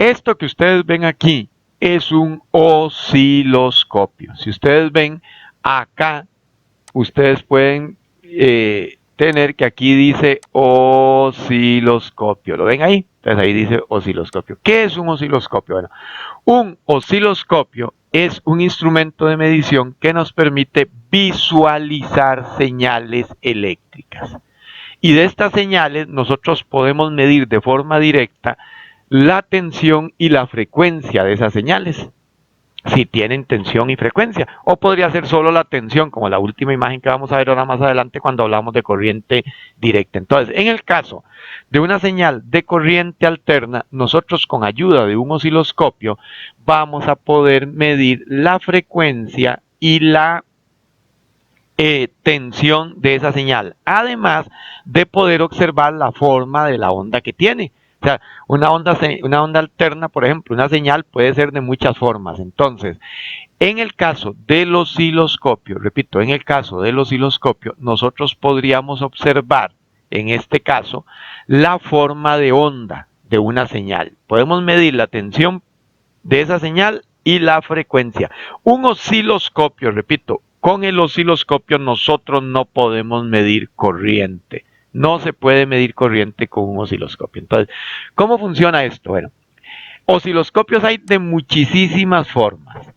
Esto que ustedes ven aquí es un osciloscopio. Si ustedes ven acá, ustedes pueden tener que aquí dice osciloscopio. ¿Lo ven ahí? Entonces ahí dice osciloscopio. ¿Qué es un osciloscopio? Bueno, un osciloscopio es un instrumento de medición que nos permite visualizar señales eléctricas. Y de estas señales nosotros podemos medir de forma directa la tensión y la frecuencia de esas señales, si tienen tensión y frecuencia, o podría ser solo la tensión, como la última imagen que vamos a ver ahora más adelante cuando hablamos de corriente directa. Entonces, en el caso de una señal de corriente alterna, nosotros con ayuda de un osciloscopio vamos a poder medir la frecuencia y la tensión de esa señal, además de poder observar la forma de la onda que tiene. O sea, una onda alterna, por ejemplo, una señal puede ser de muchas formas. Entonces, en el caso del osciloscopio, repito, en el caso del osciloscopio, nosotros podríamos observar, en este caso, la forma de onda de una señal. Podemos medir la tensión de esa señal y la frecuencia. Un osciloscopio, repito, con el osciloscopio nosotros no podemos medir corriente. No se puede medir corriente con un osciloscopio. Entonces, ¿cómo funciona esto? Bueno, osciloscopios hay de muchísimas formas,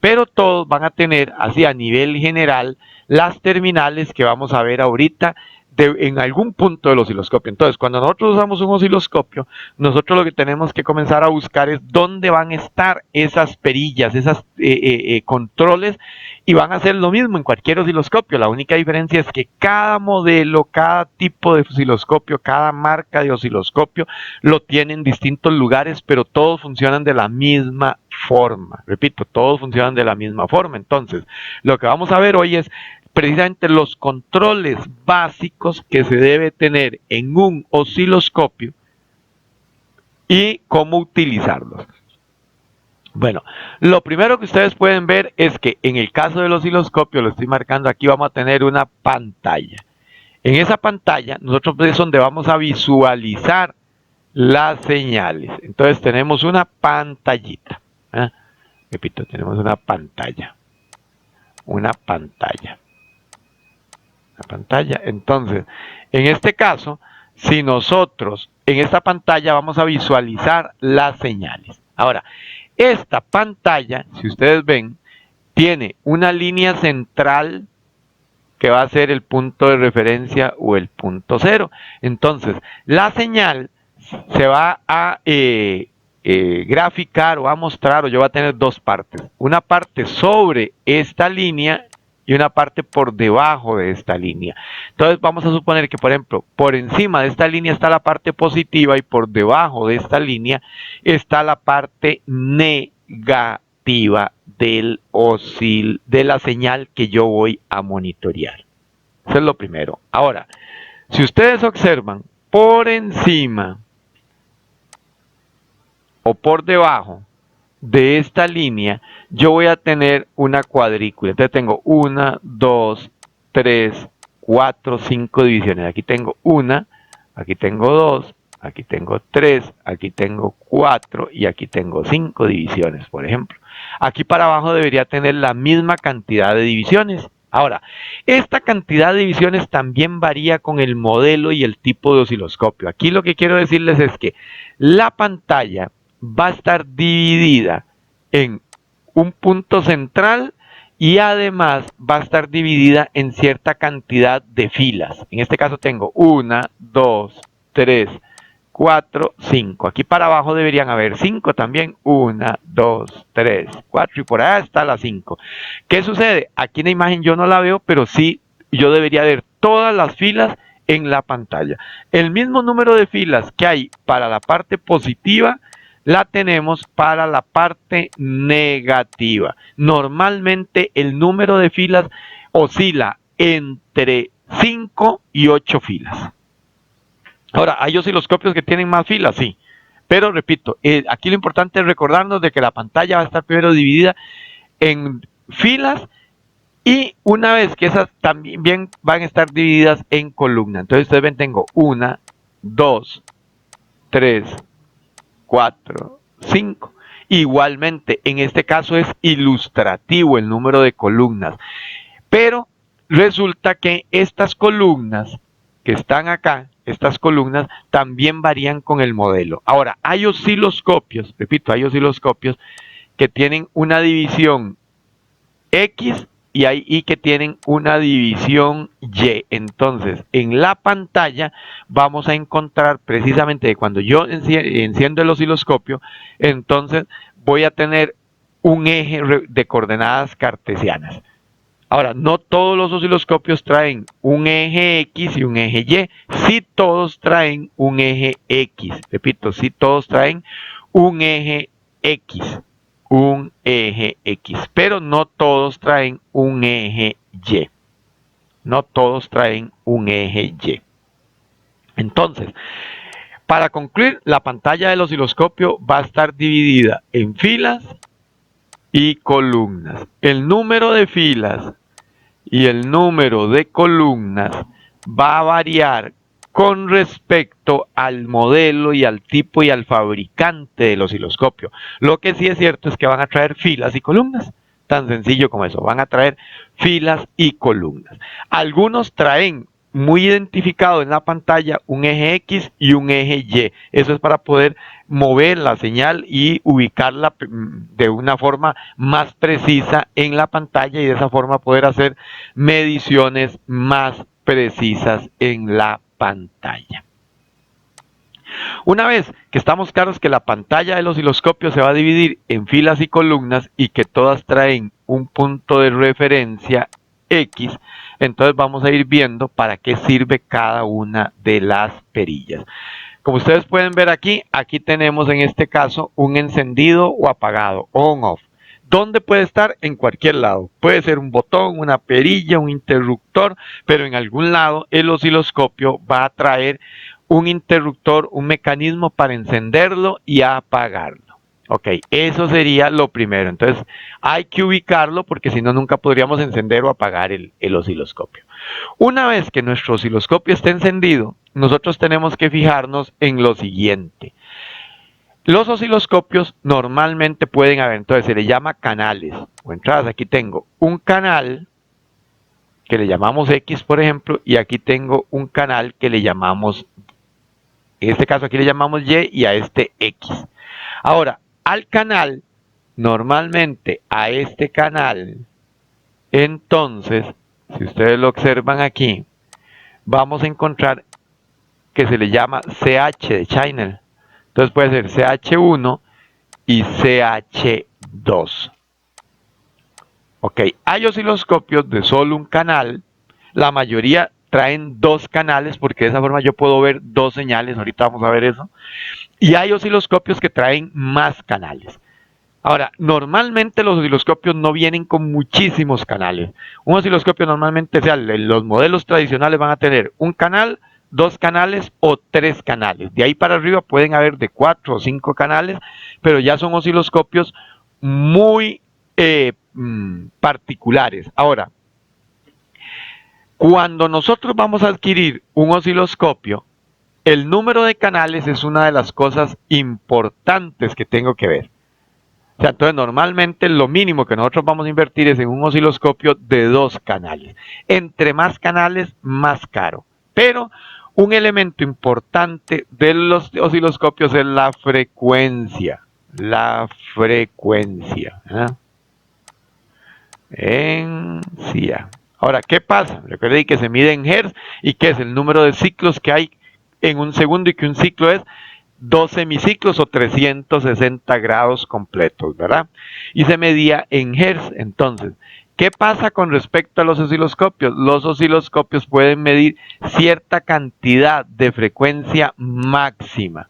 pero todos van a tener, así a nivel general, las terminales que vamos a ver ahorita en algún punto del osciloscopio. Entonces, cuando nosotros usamos un osciloscopio, nosotros lo que tenemos que comenzar a buscar es dónde van a estar esas perillas, esas controles, y van a hacer lo mismo en cualquier osciloscopio. La única diferencia es que cada modelo, cada tipo de osciloscopio, cada marca de osciloscopio lo tiene en distintos lugares, pero todos funcionan de la misma forma. Repito, todos funcionan de la misma forma. Entonces, lo que vamos a ver hoy es precisamente los controles básicos que se debe tener en un osciloscopio y cómo utilizarlos. Bueno, lo primero que ustedes pueden ver es que en el caso del osciloscopio, lo estoy marcando aquí, vamos a tener una pantalla. En esa pantalla, nosotros es donde vamos a visualizar las señales. Entonces tenemos una pantallita. Repito, tenemos una pantalla. Una pantalla. Entonces, en este caso, si nosotros en esta pantalla vamos a visualizar las señales. Ahora, esta pantalla, si ustedes ven, tiene una línea central que va a ser el punto de referencia o el punto cero. Entonces, la señal se va a graficar o a mostrar, o yo voy a tener dos partes. Una parte sobre esta línea y una parte por debajo de esta línea. Entonces vamos a suponer que, por ejemplo, por encima de esta línea está la parte positiva y por debajo de esta línea está la parte negativa de la señal que yo voy a monitorear. Eso es lo primero. Ahora, si ustedes observan, por encima o por debajo de esta línea, yo voy a tener una cuadrícula. Entonces tengo 1, 2, 3, 4, 5 divisiones. Aquí tengo 1, aquí tengo 2, aquí tengo 3, aquí tengo 4 y aquí tengo 5 divisiones, por ejemplo. Aquí para abajo debería tener la misma cantidad de divisiones. Ahora, esta cantidad de divisiones también varía con el modelo y el tipo de osciloscopio. Aquí lo que quiero decirles es que la pantalla va a estar dividida en un punto central y además va a estar dividida en cierta cantidad de filas. En este caso tengo 1, 2, 3, 4, 5. Aquí para abajo deberían haber 5 también. 1, 2, 3, 4 y por allá está la 5. ¿Qué sucede? Aquí en la imagen yo no la veo, pero sí yo debería ver todas las filas en la pantalla. El mismo número de filas que hay para la parte positiva la tenemos para la parte negativa. Normalmente el número de filas oscila entre 5 y 8 filas. Ahora, hay osciloscopios que tienen más filas, sí. Pero repito, aquí lo importante es recordarnos de que la pantalla va a estar primero dividida en filas y una vez que esas también van a estar divididas en columnas. Entonces ustedes ven, tengo 1, 2, 3, 4, 5. Igualmente, en este caso es ilustrativo el número de columnas, pero resulta que estas columnas que están acá, estas columnas también varían con el modelo. Ahora, hay osciloscopios, repito, hay osciloscopios que tienen una división X y que tienen una división Y. Entonces, en la pantalla vamos a encontrar precisamente cuando yo enciendo el osciloscopio, entonces voy a tener un eje de coordenadas cartesianas. Ahora, no todos los osciloscopios traen un eje X y un eje Y. Sí todos traen un eje X. Repito, sí todos traen un eje X. Un eje X. Pero no todos traen un eje Y. No todos traen un eje Y. Entonces, para concluir, la pantalla del osciloscopio va a estar dividida en filas y columnas. El número de filas y el número de columnas va a variar con respecto al modelo y al tipo y al fabricante del osciloscopio. Lo que sí es cierto es que van a traer filas y columnas. Tan sencillo como eso, van a traer filas y columnas. Algunos traen muy identificado en la pantalla un eje X y un eje Y. Eso es para poder mover la señal y ubicarla de una forma más precisa en la pantalla y de esa forma poder hacer mediciones más precisas en la pantalla. Una vez que estamos claros que la pantalla del osciloscopio se va a dividir en filas y columnas y que todas traen un punto de referencia X, entonces vamos a ir viendo para qué sirve cada una de las perillas. Como ustedes pueden ver aquí, aquí tenemos en este caso un encendido o apagado, on-off. ¿Dónde puede estar? En cualquier lado. Puede ser un botón, una perilla, un interruptor, pero en algún lado el osciloscopio va a traer un interruptor, un mecanismo para encenderlo y apagarlo. Ok, eso sería lo primero. Entonces hay que ubicarlo porque si no nunca podríamos encender o apagar el osciloscopio. Una vez que nuestro osciloscopio esté encendido, nosotros tenemos que fijarnos en lo siguiente. Los osciloscopios normalmente pueden haber, entonces se le llama canales o entradas. Aquí tengo un canal que le llamamos X, por ejemplo, y aquí tengo un canal que le llamamos, en este caso aquí le llamamos Y y a este X. Ahora, al canal, normalmente a este canal, entonces, si ustedes lo observan aquí, vamos a encontrar que se le llama CH de channel. Entonces puede ser CH1 y CH2. Ok, hay osciloscopios de solo un canal. La mayoría traen dos canales porque de esa forma yo puedo ver dos señales. Ahorita vamos a ver eso. Y hay osciloscopios que traen más canales. Ahora, normalmente los osciloscopios no vienen con muchísimos canales. Un osciloscopio normalmente, o sea, los modelos tradicionales van a tener un canal, dos canales o tres canales. De ahí para arriba pueden haber de 4 o 5 canales, pero ya son osciloscopios muy particulares. Ahora, cuando nosotros vamos a adquirir un osciloscopio, el número de canales es una de las cosas importantes que tengo que ver. O sea, entonces normalmente lo mínimo que nosotros vamos a invertir es en un osciloscopio de 2 canales. Entre más canales, más caro. Pero un elemento importante de los osciloscopios es la frecuencia. La frecuencia. Ahora, ¿qué pasa? Recuerden que se mide en Hz y que es el número de ciclos que hay en un segundo y que un ciclo es 2 semiciclos o 360 grados completos, ¿verdad? Y se medía en Hz. Entonces, ¿qué pasa con respecto a los osciloscopios? Los osciloscopios pueden medir cierta cantidad de frecuencia máxima.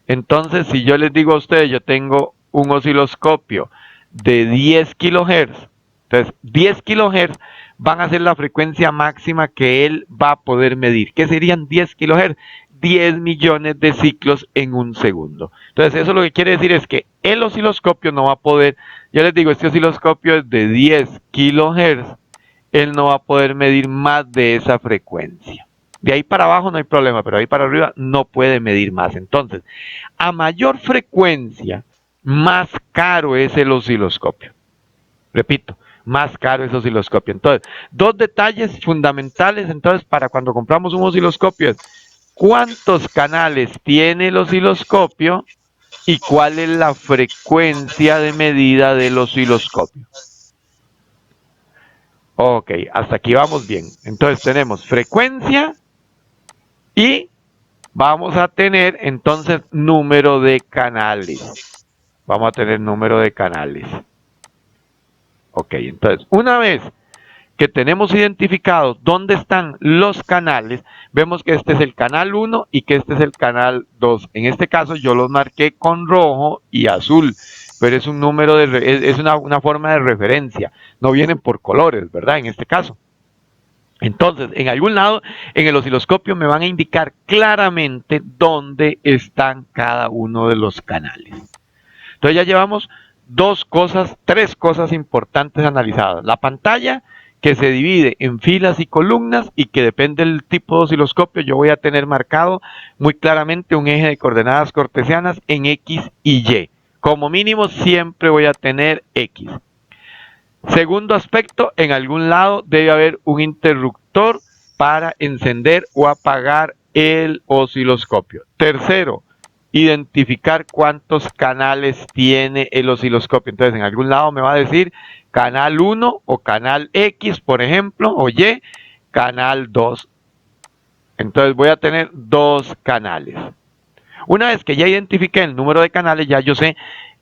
Entonces, si yo les digo a ustedes, yo tengo un osciloscopio de 10 kHz, entonces 10 kHz van a ser la frecuencia máxima que él va a poder medir. ¿Qué serían 10 kHz? 10 millones de ciclos en un segundo. Entonces eso lo que quiere decir es que el osciloscopio no va a poder, yo les digo, este osciloscopio es de 10 kHz, él no va a poder medir más de esa frecuencia. De ahí para abajo no hay problema, pero ahí para arriba no puede medir más. Entonces, a mayor frecuencia, más caro es el osciloscopio. Repito, más caro es osciloscopio. Entonces, dos detalles fundamentales entonces para cuando compramos un osciloscopio es cuántos canales tiene el osciloscopio y cuál es la frecuencia de medida del osciloscopio. Ok, hasta aquí vamos bien. Entonces tenemos frecuencia y vamos a tener entonces número de canales. Vamos a tener número de canales. Ok, entonces una vez que tenemos identificados dónde están los canales, vemos que este es el canal 1 y que este es el canal 2. En este caso yo los marqué con rojo y azul, pero es un número es una forma de referencia, no vienen por colores, ¿verdad? En este caso. Entonces, en algún lado en el osciloscopio me van a indicar claramente dónde están cada uno de los canales. Entonces ya llevamos tres cosas importantes analizadas. La pantalla, que se divide en filas y columnas y que depende del tipo de osciloscopio, yo voy a tener marcado muy claramente un eje de coordenadas cartesianas en X y Y. Como mínimo siempre voy a tener X. Segundo aspecto, en algún lado debe haber un interruptor para encender o apagar el osciloscopio. Tercero, identificar cuántos canales tiene el osciloscopio. Entonces, en algún lado me va a decir canal 1 o canal X, por ejemplo, o Y, canal 2. Entonces voy a tener dos canales. Una vez que ya identifiqué el número de canales, ya yo sé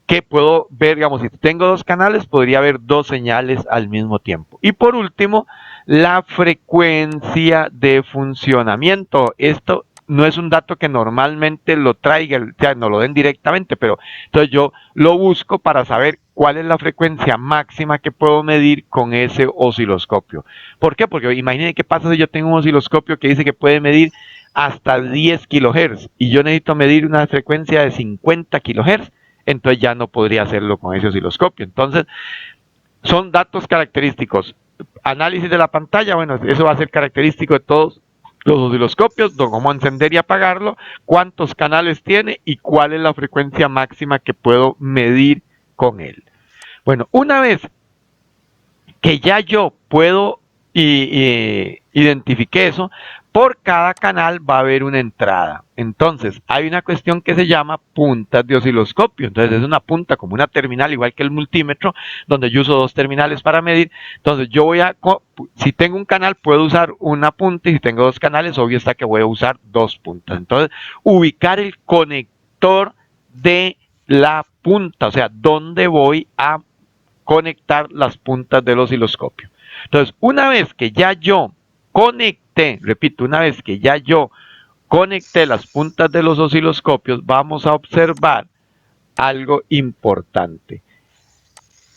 que puedo ver, digamos, si tengo dos canales, podría haber dos señales al mismo tiempo. Y por último, la frecuencia de funcionamiento. Esto no es un dato que normalmente lo traiga, o sea, no lo den directamente, pero entonces yo lo busco para saber cuál es la frecuencia máxima que puedo medir con ese osciloscopio. ¿Por qué? Porque imaginen qué pasa si yo tengo un osciloscopio que dice que puede medir hasta 10 kHz y yo necesito medir una frecuencia de 50 kHz, entonces ya no podría hacerlo con ese osciloscopio. Entonces, son datos característicos. Análisis de la pantalla, bueno, eso va a ser característico de todos los osciloscopios, cómo encender y apagarlo, cuántos canales tiene y cuál es la frecuencia máxima que puedo medir con él. Bueno, una vez que ya yo puedo identifique eso, por cada canal va a haber una entrada. Entonces, hay una cuestión que se llama puntas de osciloscopio. Entonces, es una punta como una terminal, igual que el multímetro, donde yo uso dos terminales para medir. Entonces, yo voy a, si tengo un canal, puedo usar una punta, y si tengo dos canales, obvio está que voy a usar dos puntas. Entonces, ubicar el conector de la punta, o sea, dónde voy a conectar las puntas del osciloscopio. Entonces, una vez que ya yo conecté, repito, una vez que ya yo conecté las puntas de los osciloscopios, vamos a observar algo importante.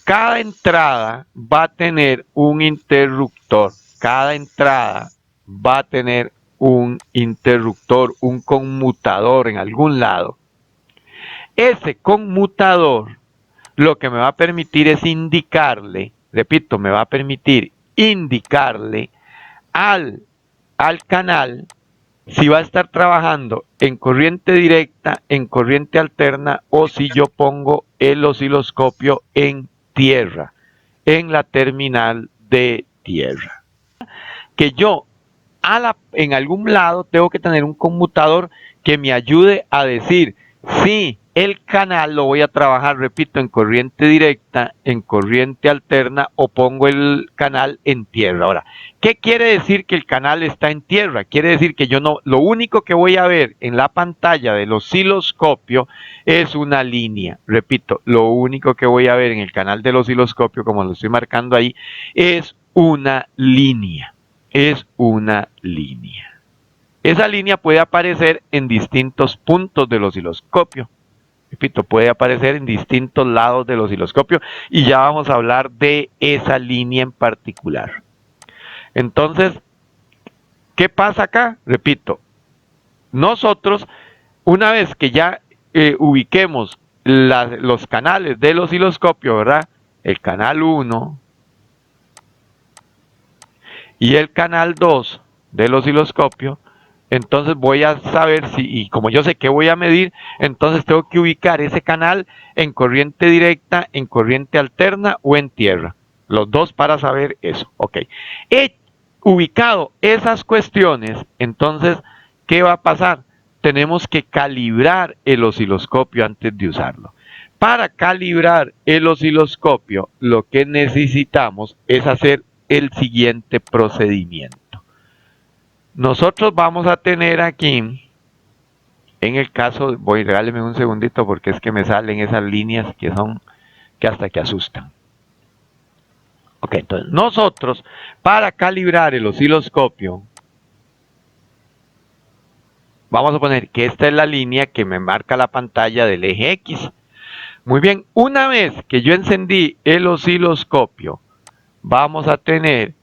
Cada entrada va a tener un interruptor. Cada entrada va a tener un interruptor, un conmutador en algún lado. Ese conmutador lo que me va a permitir es indicarle, repito, me va a permitir indicarle al canal si va a estar trabajando en corriente directa, en corriente alterna, o si yo pongo el osciloscopio en tierra, en la terminal de tierra. Que yo en algún lado tengo que tener un conmutador que me ayude a decir si el canal lo voy a trabajar, repito, en corriente directa, en corriente alterna, o pongo el canal en tierra. Ahora, ¿qué quiere decir que el canal está en tierra? Quiere decir que yo no, lo único que voy a ver en la pantalla del osciloscopio es una línea. Repito, lo único que voy a ver en el canal del osciloscopio, como lo estoy marcando ahí, es una línea. Es una línea. Esa línea puede aparecer en distintos puntos del osciloscopio. Repito, puede aparecer en distintos lados del osciloscopio y ya vamos a hablar de esa línea en particular. Entonces, ¿qué pasa acá? Repito, nosotros, una vez que ya ubiquemos los canales del osciloscopio, ¿verdad? El canal 1 y el canal 2 del osciloscopio, entonces voy a saber si, y como yo sé que voy a medir, entonces tengo que ubicar ese canal en corriente directa, en corriente alterna o en tierra. Los dos para saber eso. Ok. He ubicado esas cuestiones, entonces, ¿qué va a pasar? Tenemos que calibrar el osciloscopio antes de usarlo. Para calibrar el osciloscopio, lo que necesitamos es hacer el siguiente procedimiento. Nosotros vamos a tener aquí, en el caso, regáleme un segundito porque es que me salen esas líneas que hasta que asustan. Ok, entonces nosotros, para calibrar el osciloscopio, vamos a poner que esta es la línea que me marca la pantalla del eje X. Muy bien, una vez que yo encendí el osciloscopio, vamos a tener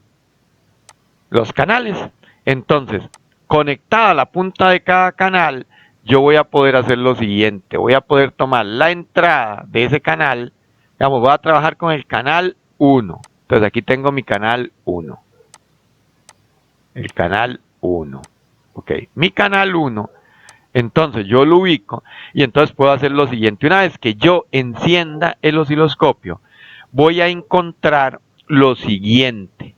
los canales. Entonces, conectada a la punta de cada canal, yo voy a poder hacer lo siguiente. Voy a poder tomar la entrada de ese canal. Digamos, voy a trabajar con el canal 1. Entonces, aquí tengo mi canal 1. El canal 1. Ok, mi canal 1. Entonces, yo lo ubico y entonces puedo hacer lo siguiente. Una vez que yo encienda el osciloscopio, voy a encontrar lo siguiente.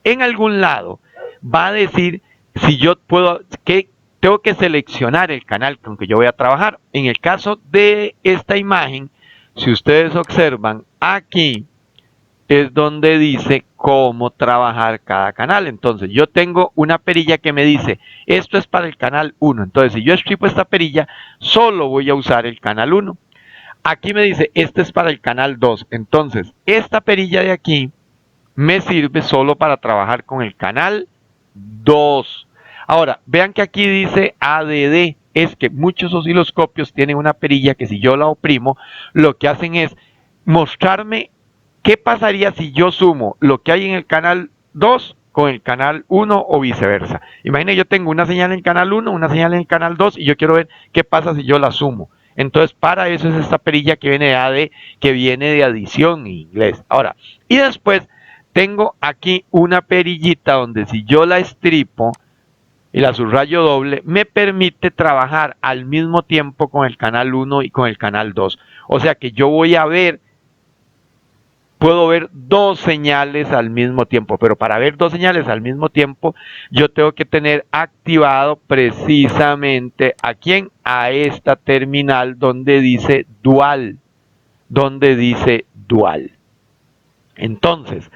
En algún lado va a decir si yo puedo, que tengo que seleccionar el canal con que yo voy a trabajar. En el caso de esta imagen, si ustedes observan, aquí es donde dice cómo trabajar cada canal. Entonces, yo tengo una perilla que me dice, esto es para el canal 1. Entonces, si yo estripo esta perilla, solo voy a usar el canal 1. Aquí me dice, este es para el canal 2. Entonces, esta perilla de aquí me sirve solo para trabajar con el canal 2. Ahora, vean que aquí dice ADD. Es que muchos osciloscopios tienen una perilla que si yo la oprimo, lo que hacen es mostrarme qué pasaría si yo sumo lo que hay en el canal 2 con el canal 1 o viceversa. Imaginen, yo tengo una señal en el canal 1, una señal en el canal 2 y yo quiero ver qué pasa si yo la sumo. Entonces, para eso es esta perilla que viene de AD, que viene de adición en inglés. Ahora, y después tengo aquí una perillita donde si yo la estripo y la subrayo doble, me permite trabajar al mismo tiempo con el canal 1 y con el canal 2. O sea que yo voy a ver, puedo ver dos señales al mismo tiempo, pero para ver dos señales al mismo tiempo, yo tengo que tener activado precisamente ¿a quién? A esta terminal donde dice dual, Entonces,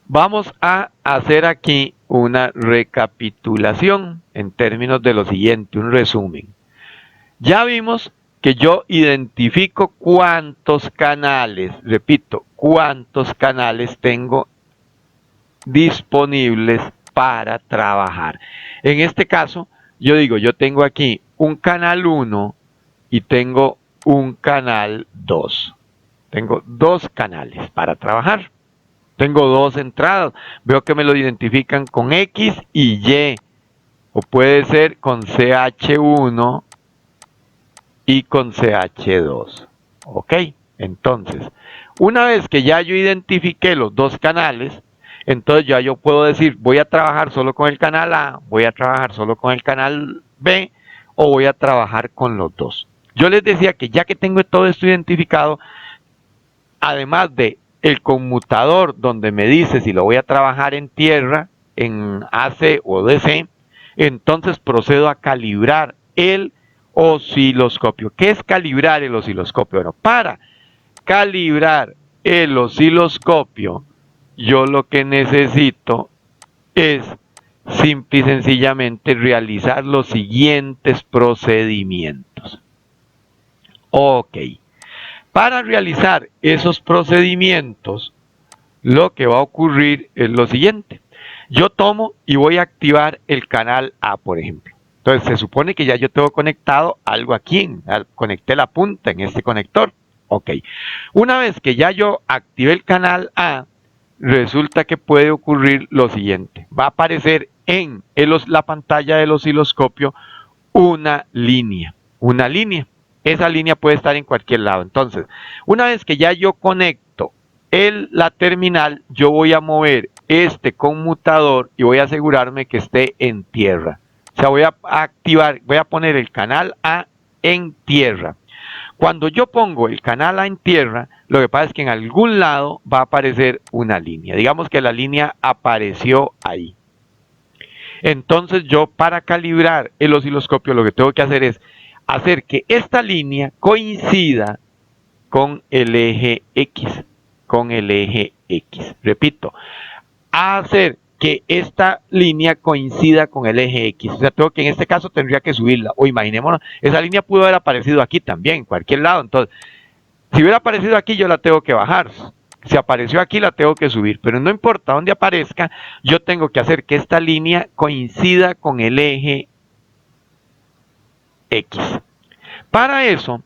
vamos a hacer aquí una recapitulación en términos de lo siguiente, un resumen. Ya vimos que yo identifico cuántos canales, repito, cuántos canales tengo disponibles para trabajar. En este caso, yo digo, yo tengo aquí un canal 1 y tengo un canal 2. Tengo dos canales para trabajar. Tengo dos entradas. Veo que me lo identifican con X y Y. O puede ser con CH1 y con CH2. Ok, entonces, una vez que ya yo identifiqué los dos canales, entonces ya yo puedo decir, voy a trabajar solo con el canal A, voy a trabajar solo con el canal B, o voy a trabajar con los dos. Yo les decía que ya que tengo todo esto identificado, además de el conmutador donde me dice si lo voy a trabajar en tierra, en AC o DC, entonces procedo a calibrar el osciloscopio. ¿Qué es calibrar el osciloscopio? Bueno, para calibrar el osciloscopio, yo lo que necesito es simple y sencillamente realizar los siguientes procedimientos. Ok. Para realizar esos procedimientos, lo que va a ocurrir es lo siguiente. Yo tomo y voy a activar el canal A, por ejemplo. Entonces, se supone que ya yo tengo conectado algo aquí. Conecté la punta en este conector. Ok. Una vez que ya yo activé el canal A, resulta que puede ocurrir lo siguiente. Va a aparecer en la pantalla del osciloscopio una línea. Esa línea puede estar en cualquier lado. Entonces, una vez que ya yo conecto la terminal, yo voy a mover este conmutador y voy a asegurarme que esté en tierra. O sea, voy a activar, voy a poner el canal A en tierra. Cuando yo pongo el canal A en tierra, lo que pasa es que en algún lado va a aparecer una línea. Digamos que la línea apareció ahí. Entonces yo, para calibrar el osciloscopio, lo que tengo que hacer es hacer que esta línea coincida con el eje X. Con el eje X. Repito, hacer que esta línea coincida con el eje X. O sea, tengo que en este caso tendría que subirla. O imaginémonos, esa línea pudo haber aparecido aquí también, en cualquier lado. Entonces, si hubiera aparecido aquí, yo la tengo que bajar. Si apareció aquí, la tengo que subir. Pero no importa dónde aparezca, yo tengo que hacer que esta línea coincida con el eje X. Para eso,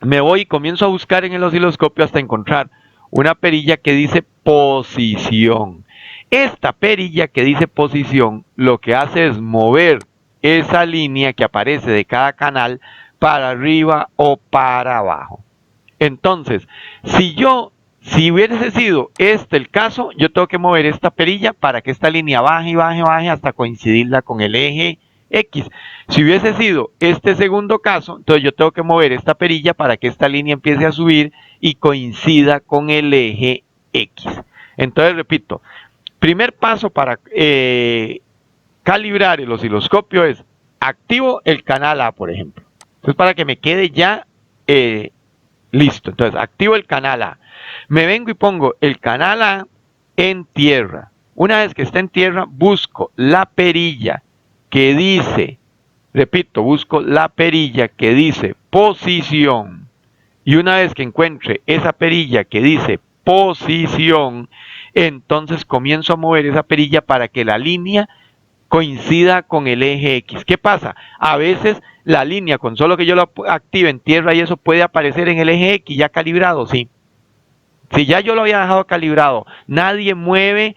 me voy y comienzo a buscar en el osciloscopio hasta encontrar una perilla que dice posición. Esta perilla que dice posición lo que hace es mover esa línea que aparece de cada canal para arriba o para abajo. Entonces, si hubiese sido este el caso, yo tengo que mover esta perilla para que esta línea baje y baje, baje hasta coincidirla con el eje X. Si hubiese sido este segundo caso, entonces yo tengo que mover esta perilla para que esta línea empiece a subir y coincida con el eje X. Entonces, repito, primer paso para calibrar el osciloscopio es activo el canal A, por ejemplo. Entonces, para que me quede ya listo. Entonces, activo el canal A. Me vengo y pongo el canal A en tierra. Una vez que está en tierra, busco la perilla que dice, repito, busco la perilla que dice posición. Y una vez que encuentre esa perilla que dice posición, entonces comienzo a mover esa perilla para que la línea coincida con el eje X. ¿Qué pasa? A veces la línea, con solo que yo lo active en tierra y eso puede aparecer en el eje X ya calibrado, sí. Si ya yo lo había dejado calibrado, nadie mueve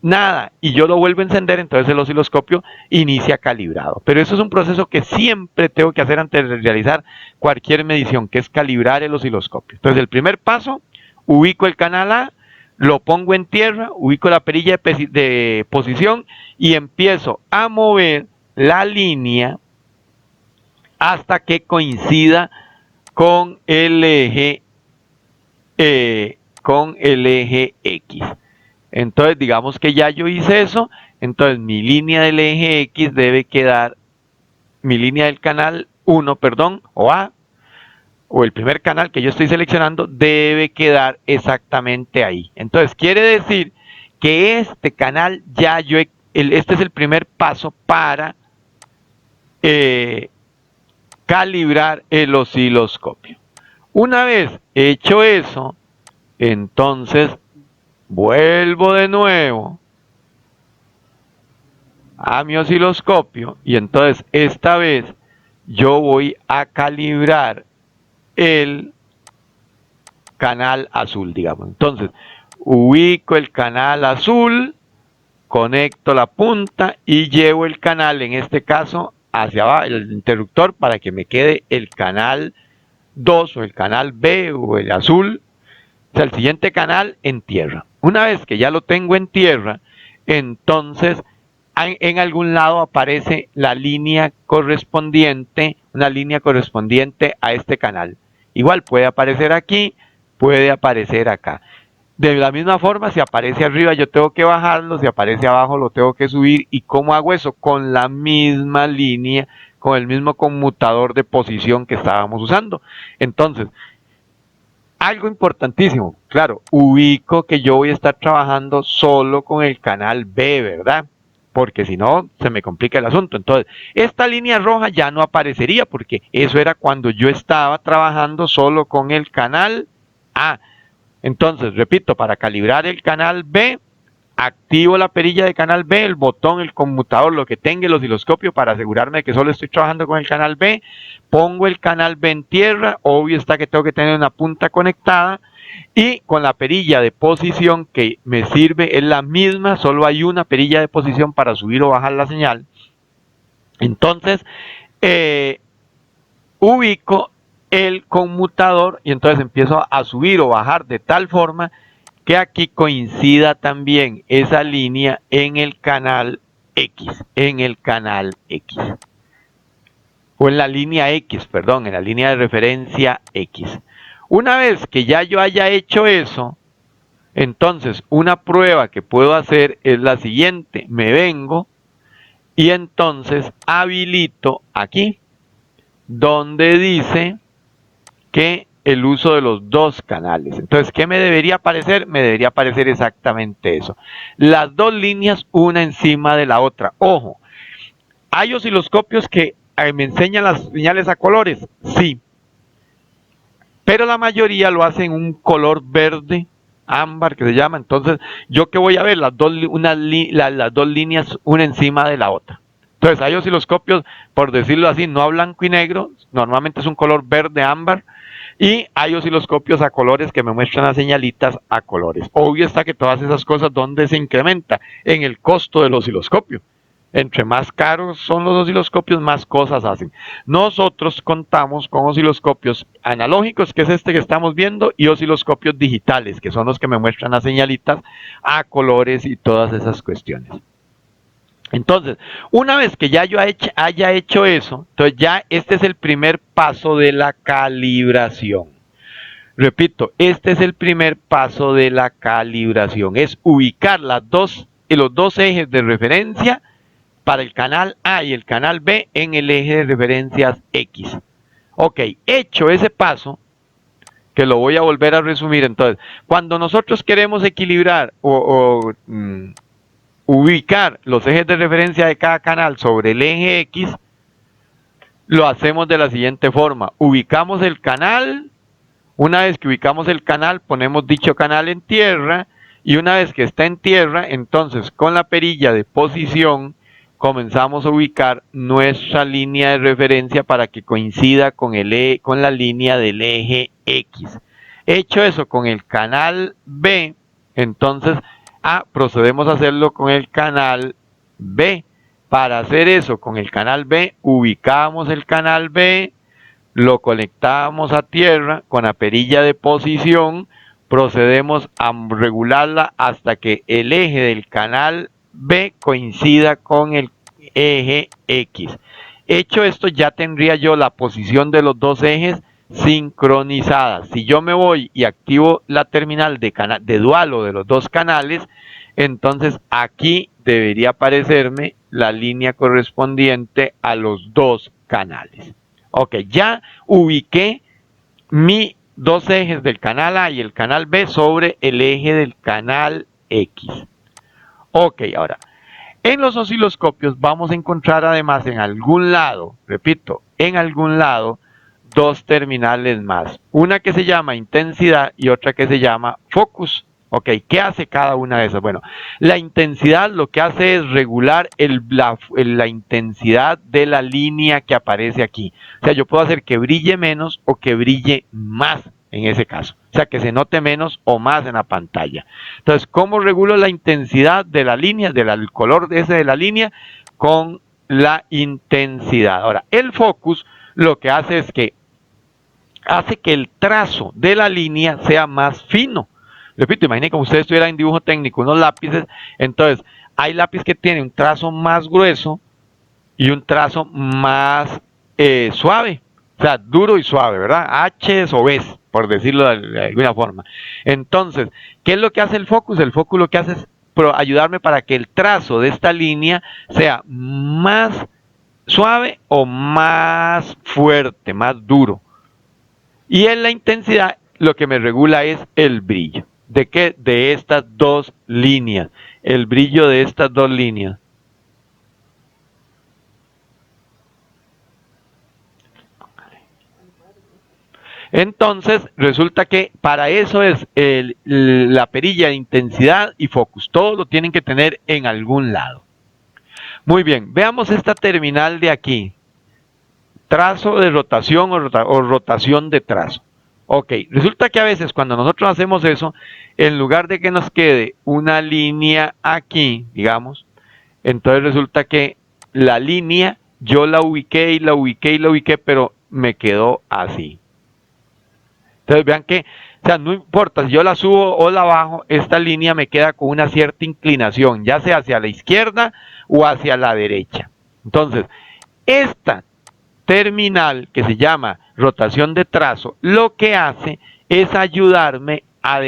nada y yo lo vuelvo a encender, entonces el osciloscopio inicia calibrado. Pero eso es un proceso que siempre tengo que hacer antes de realizar cualquier medición, que es calibrar el osciloscopio. Entonces el primer paso, ubico el canal A, lo pongo en tierra, ubico la perilla de posición y empiezo a mover la línea hasta que coincida con el eje X. Entonces, digamos que ya yo hice eso, entonces mi línea del eje X debe quedar, mi línea del canal 1, perdón, o A, o el primer canal que yo estoy seleccionando, debe quedar exactamente ahí. Entonces, quiere decir que este canal ya este es el primer paso para calibrar el osciloscopio. Una vez hecho eso, entonces vuelvo de nuevo a mi osciloscopio y entonces esta vez yo voy a calibrar el canal azul, digamos. Entonces ubico el canal azul, conecto la punta y llevo el canal, en este caso hacia abajo, el interruptor, para que me quede el canal 2 o el canal B o el azul, o sea, el siguiente canal en tierra. Una vez que ya lo tengo en tierra, entonces en algún lado aparece la línea correspondiente, una línea correspondiente a este canal. Igual puede aparecer aquí, puede aparecer acá. De la misma forma, si aparece arriba yo tengo que bajarlo, si aparece abajo lo tengo que subir. ¿Y cómo hago eso? Con la misma línea, con el mismo conmutador de posición que estábamos usando. Entonces, algo importantísimo, claro, ubico que yo voy a estar trabajando solo con el canal B, ¿verdad? Porque si no, se me complica el asunto. Entonces, esta línea roja ya no aparecería, porque eso era cuando yo estaba trabajando solo con el canal A. Entonces, repito, para calibrar el canal B, activo la perilla de canal B, el botón, el conmutador, lo que tenga el osciloscopio para asegurarme de que solo estoy trabajando con el canal B. Pongo el canal B en tierra, obvio está que tengo que tener una punta conectada. Y con la perilla de posición que me sirve es la misma, solo hay una perilla de posición para subir o bajar la señal. Entonces, ubico el conmutador y entonces empiezo a subir o bajar de tal forma que aquí coincida también esa línea en el canal X, en el canal X. O en la línea X, perdón, en la línea de referencia X. Una vez que ya yo haya hecho eso, entonces una prueba que puedo hacer es la siguiente. Me vengo y entonces habilito aquí, donde dice que el uso de los dos canales. Entonces, ¿qué me debería aparecer? Me debería aparecer exactamente eso. Las dos líneas, una encima de la otra. Ojo, ¿hay osciloscopios que me enseñan las señales a colores? Sí. Pero la mayoría lo hacen un color verde, ámbar, que se llama. Entonces, ¿yo qué voy a ver? Las dos líneas, una encima de la otra. Entonces, hay osciloscopios, por decirlo así, no a blanco y negro. Normalmente es un color verde, ámbar. Y hay osciloscopios a colores que me muestran las señalitas a colores. Obvio está que todas esas cosas, ¿dónde se incrementa? En el costo del osciloscopio. Entre más caros son los osciloscopios, más cosas hacen. Nosotros contamos con osciloscopios analógicos, que es este que estamos viendo, y osciloscopios digitales, que son los que me muestran las señalitas a colores y todas esas cuestiones. Entonces, una vez que ya yo haya hecho eso, entonces ya este es el primer paso de la calibración. Repito, este es el primer paso de la calibración, es ubicar los dos ejes de referencia para el canal A y el canal B en el eje de referencias X. Ok, hecho ese paso, que lo voy a volver a resumir, entonces, cuando nosotros queremos equilibrar ubicar los ejes de referencia de cada canal sobre el eje X, lo hacemos de la siguiente forma. Ubicamos el canal, una vez que ubicamos el canal, ponemos dicho canal en tierra, y una vez que está en tierra, entonces con la perilla de posición, comenzamos a ubicar nuestra línea de referencia para que coincida con la línea del eje X. Hecho eso con el canal B, entonces procedemos a hacerlo con el canal B. Para hacer eso con el canal B, ubicamos el canal B, lo conectamos a tierra con la perilla de posición, procedemos a regularla hasta que el eje del canal B coincida con el eje X. Hecho esto, ya tendría yo la posición de los dos ejes sincronizada. Si yo me voy y activo la terminal de dualo de los dos canales, entonces aquí debería aparecerme la línea correspondiente a los dos canales. Ok, ya ubiqué mis dos ejes del canal A y el canal B sobre el eje del canal X. Ok, ahora, en los osciloscopios vamos a encontrar además en algún lado, repito, en algún lado, dos terminales más. Una que se llama intensidad y otra que se llama focus. Ok, ¿qué hace cada una de esas? Bueno, la intensidad lo que hace es regular la intensidad de la línea que aparece aquí. O sea, yo puedo hacer que brille menos o que brille más en ese caso. O sea, que se note menos o más en la pantalla. Entonces, ¿cómo regulo la intensidad de la línea, el color ese de la línea? Con la intensidad. Ahora, el focus lo que hace es que hace que el trazo de la línea sea más fino. Repito, imaginen como ustedes estuvieran en dibujo técnico, unos lápices, entonces hay lápiz que tiene un trazo más grueso y un trazo más suave, o sea, duro y suave, ¿verdad? H o B, por decirlo de alguna forma. Entonces, ¿qué es lo que hace el focus? El focus lo que hace es ayudarme para que el trazo de esta línea sea más suave o más fuerte, más duro. Y en la intensidad lo que me regula es el brillo. ¿De qué? De estas dos líneas. El brillo de estas dos líneas. Entonces, resulta que para eso es la perilla de intensidad y focus. Todos lo tienen que tener en algún lado. Muy bien, veamos esta terminal de aquí. Trazo de rotación o rotación de trazo. Ok, resulta que a veces cuando nosotros hacemos eso, en lugar de que nos quede una línea aquí, digamos, entonces resulta que la línea yo la ubiqué y la ubiqué y la ubiqué, pero me quedó así. Entonces vean que, o sea, no importa si yo la subo o la bajo, esta línea me queda con una cierta inclinación, ya sea hacia la izquierda o hacia la derecha. Entonces, esta terminal que se llama rotación de trazo, lo que hace es ayudarme a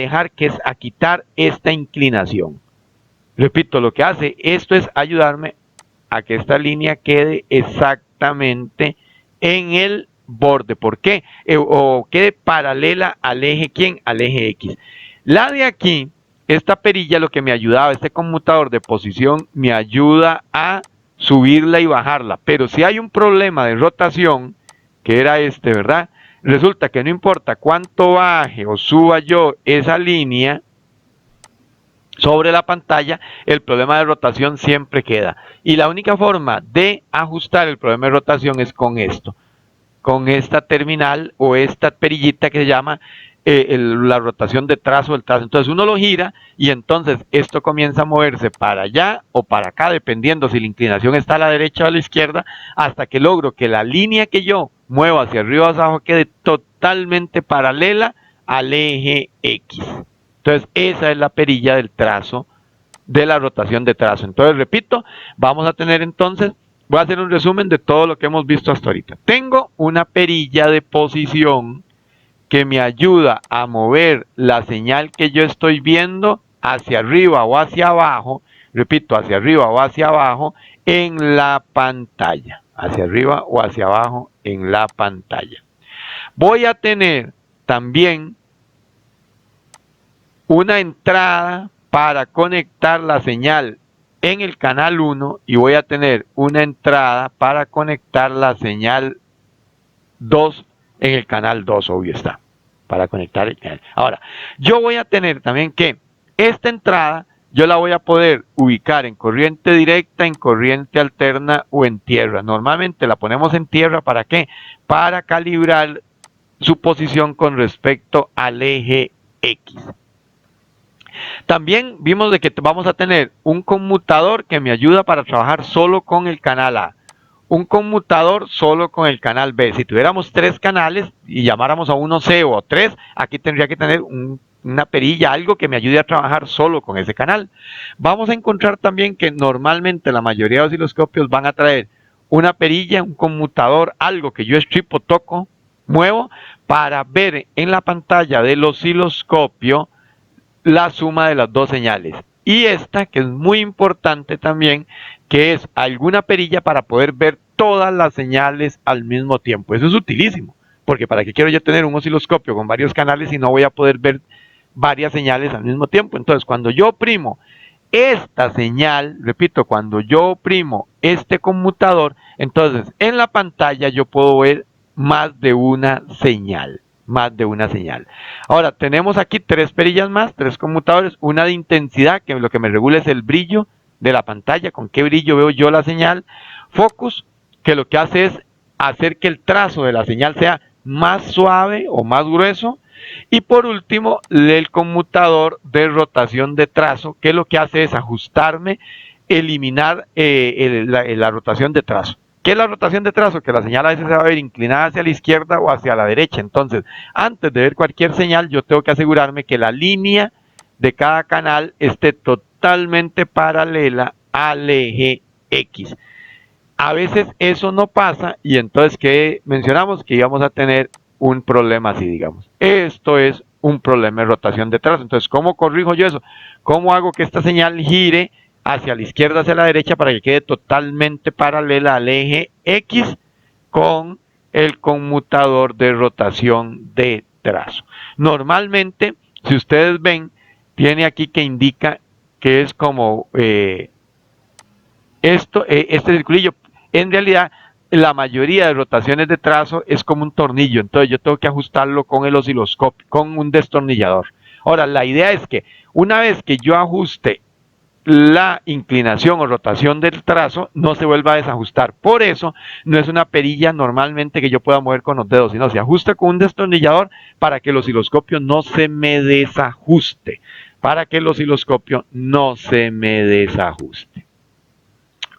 a quitar esta inclinación. Repito, lo que hace esto es ayudarme a que esta línea quede exactamente en el borde. ¿Por qué? O quede paralela al eje, ¿quién? Al eje X. La de aquí, esta perilla lo que me ayudaba, este conmutador de posición me ayuda a subirla y bajarla. Pero si hay un problema de rotación, que era este, ¿verdad? Resulta que no importa cuánto baje o suba yo esa línea sobre la pantalla, el problema de rotación siempre queda. Y la única forma de ajustar el problema de rotación es con esto, con esta terminal o esta perillita que se llama la rotación de trazo del trazo. Entonces uno lo gira y entonces esto comienza a moverse para allá o para acá, dependiendo si la inclinación está a la derecha o a la izquierda, hasta que logro que la línea que yo muevo hacia arriba o hacia abajo quede totalmente paralela al eje X. Entonces esa es la perilla del trazo, de la rotación de trazo. Entonces repito, vamos a tener entonces, voy a hacer un resumen de todo lo que hemos visto hasta ahorita. Tengo una perilla de posición que me ayuda a mover la señal que yo estoy viendo hacia arriba o hacia abajo, repito, hacia arriba o hacia abajo en la pantalla, hacia arriba o hacia abajo en la pantalla. Voy a tener también una entrada para conectar la señal en el canal 1 y voy a tener una entrada para conectar la señal 2 en el canal 2, obvio está, para conectar el canal. Ahora, yo voy a tener también que esta entrada yo la voy a poder ubicar en corriente directa, en corriente alterna o en tierra. Normalmente la ponemos en tierra, ¿para qué? Para calibrar su posición con respecto al eje X. También vimos de que vamos a tener un conmutador que me ayuda para trabajar solo con el canal A, un conmutador solo con el canal B. Si tuviéramos 3 canales y llamáramos a uno C o 3, aquí tendría que tener una perilla, algo que me ayude a trabajar solo con ese canal. Vamos a encontrar también que normalmente la mayoría de osciloscopios van a traer una perilla, un conmutador, algo que yo estripo, toco, muevo, para ver en la pantalla del osciloscopio la suma de las dos señales. Y esta, que es muy importante también, que es alguna perilla para poder ver todas las señales al mismo tiempo. Eso es utilísimo, porque ¿para qué quiero yo tener un osciloscopio con varios canales si no voy a poder ver varias señales al mismo tiempo? Entonces, cuando yo oprimo esta señal, repito, cuando yo oprimo este conmutador, entonces en la pantalla yo puedo ver más de una señal. Ahora, tenemos aquí 3 perillas más, 3 conmutadores, una de intensidad, que lo que me regula es el brillo de la pantalla, con qué brillo veo yo la señal. Focus, que lo que hace es hacer que el trazo de la señal sea más suave o más grueso. Y por último, el conmutador de rotación de trazo, que lo que hace es ajustarme, eliminar la rotación de trazo. ¿Qué es la rotación de trazo? Que la señal a veces se va a ver inclinada hacia la izquierda o hacia la derecha. Entonces, antes de ver cualquier señal, yo tengo que asegurarme que la línea de cada canal esté totalmente paralela al eje X. A veces eso no pasa y entonces, ¿qué mencionamos? Que íbamos a tener un problema así, digamos. Esto es un problema de rotación de trazo. Entonces, ¿cómo corrijo yo eso? ¿Cómo hago que esta señal gire hacia la izquierda, hacia la derecha, para que quede totalmente paralela al eje X con el conmutador de rotación de trazo? Normalmente, si ustedes ven, tiene aquí que indica que es como este circulillo. En realidad, la mayoría de rotaciones de trazo es como un tornillo, entonces yo tengo que ajustarlo con el osciloscopio, con un destornillador. Ahora, la idea es que una vez que yo ajuste la inclinación o rotación del trazo, no se vuelva a desajustar. Por eso no es una perilla normalmente que yo pueda mover con los dedos, sino se ajusta con un destornillador para que el osciloscopio no se me desajuste.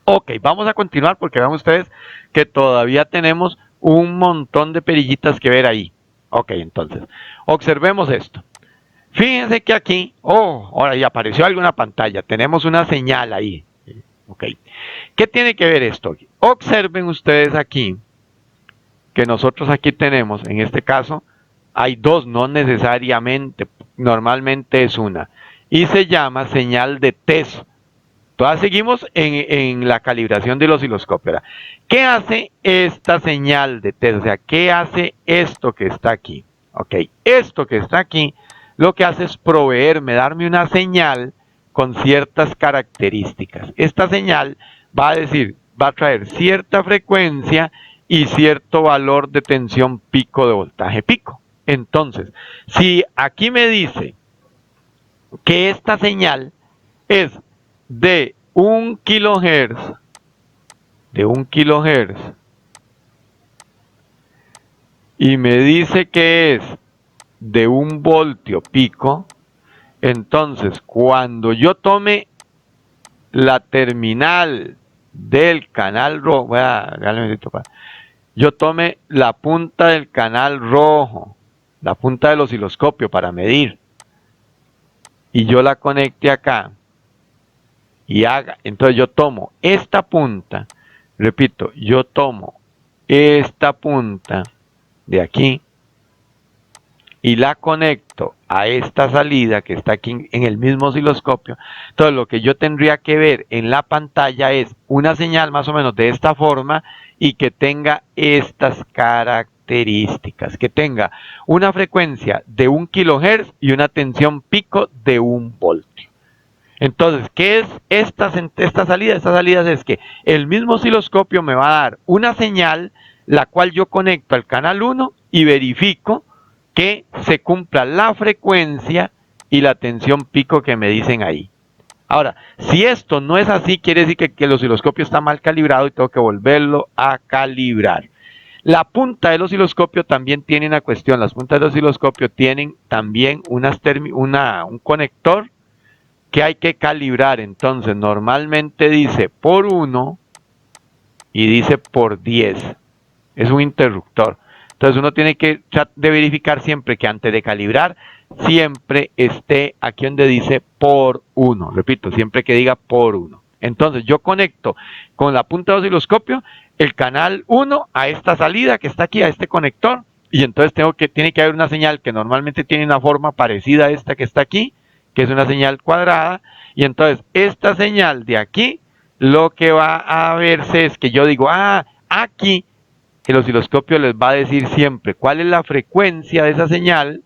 Ok, vamos a continuar porque vean ustedes que todavía tenemos un montón de perillitas que ver ahí. Ok, entonces, observemos esto. Fíjense que aquí, ahora ya apareció algo en la pantalla, tenemos una señal ahí, ¿Ok? ¿Qué tiene que ver esto? Observen ustedes aquí que nosotros aquí tenemos, en este caso, hay dos, no necesariamente, normalmente es una, y se llama señal de test. Todas seguimos en la calibración del osciloscopio. ¿Qué hace esta señal de test? O sea, ¿qué hace esto que está aquí? Ok, esto que está aquí, lo que hace es proveerme, darme una señal con ciertas características. Esta señal va a decir, va a traer cierta frecuencia y cierto valor de tensión pico de voltaje pico. Entonces, si aquí me dice que esta señal es de 1 kilohertz, y me dice que es de 1 voltio pico, entonces cuando yo tome la terminal del canal rojo, yo tome la punta del canal rojo, la punta del osciloscopio para medir, y yo la conecte acá, y entonces yo tomo esta punta, repito, yo tomo esta punta de aquí y la conecto a esta salida que está aquí en el mismo osciloscopio. Entonces lo que yo tendría que ver en la pantalla es una señal más o menos de esta forma y que tenga estas características, que tenga una frecuencia de 1 kilohertz y una tensión pico de 1 voltio. Entonces, ¿qué es esta salida? Esta salida es que el mismo osciloscopio me va a dar una señal, la cual yo conecto al canal 1 y verifico que se cumpla la frecuencia y la tensión pico que me dicen ahí. Ahora, si esto no es así, quiere decir que el osciloscopio está mal calibrado y tengo que volverlo a calibrar. La punta del osciloscopio también tiene una cuestión. Las puntas del osciloscopio tienen también un conector que hay que calibrar. Entonces normalmente dice por 1 y dice por 10. Es un interruptor. Entonces uno tiene que verificar siempre que antes de calibrar siempre esté aquí donde dice por 1. Repito, siempre que diga por 1. Entonces yo conecto con la punta del osciloscopio el canal 1 a esta salida que está aquí, a este conector, y entonces tiene que haber una señal que normalmente tiene una forma parecida a esta que está aquí, que es una señal cuadrada, y entonces esta señal de aquí, lo que va a verse es que yo digo, aquí el osciloscopio les va a decir siempre cuál es la frecuencia de esa señal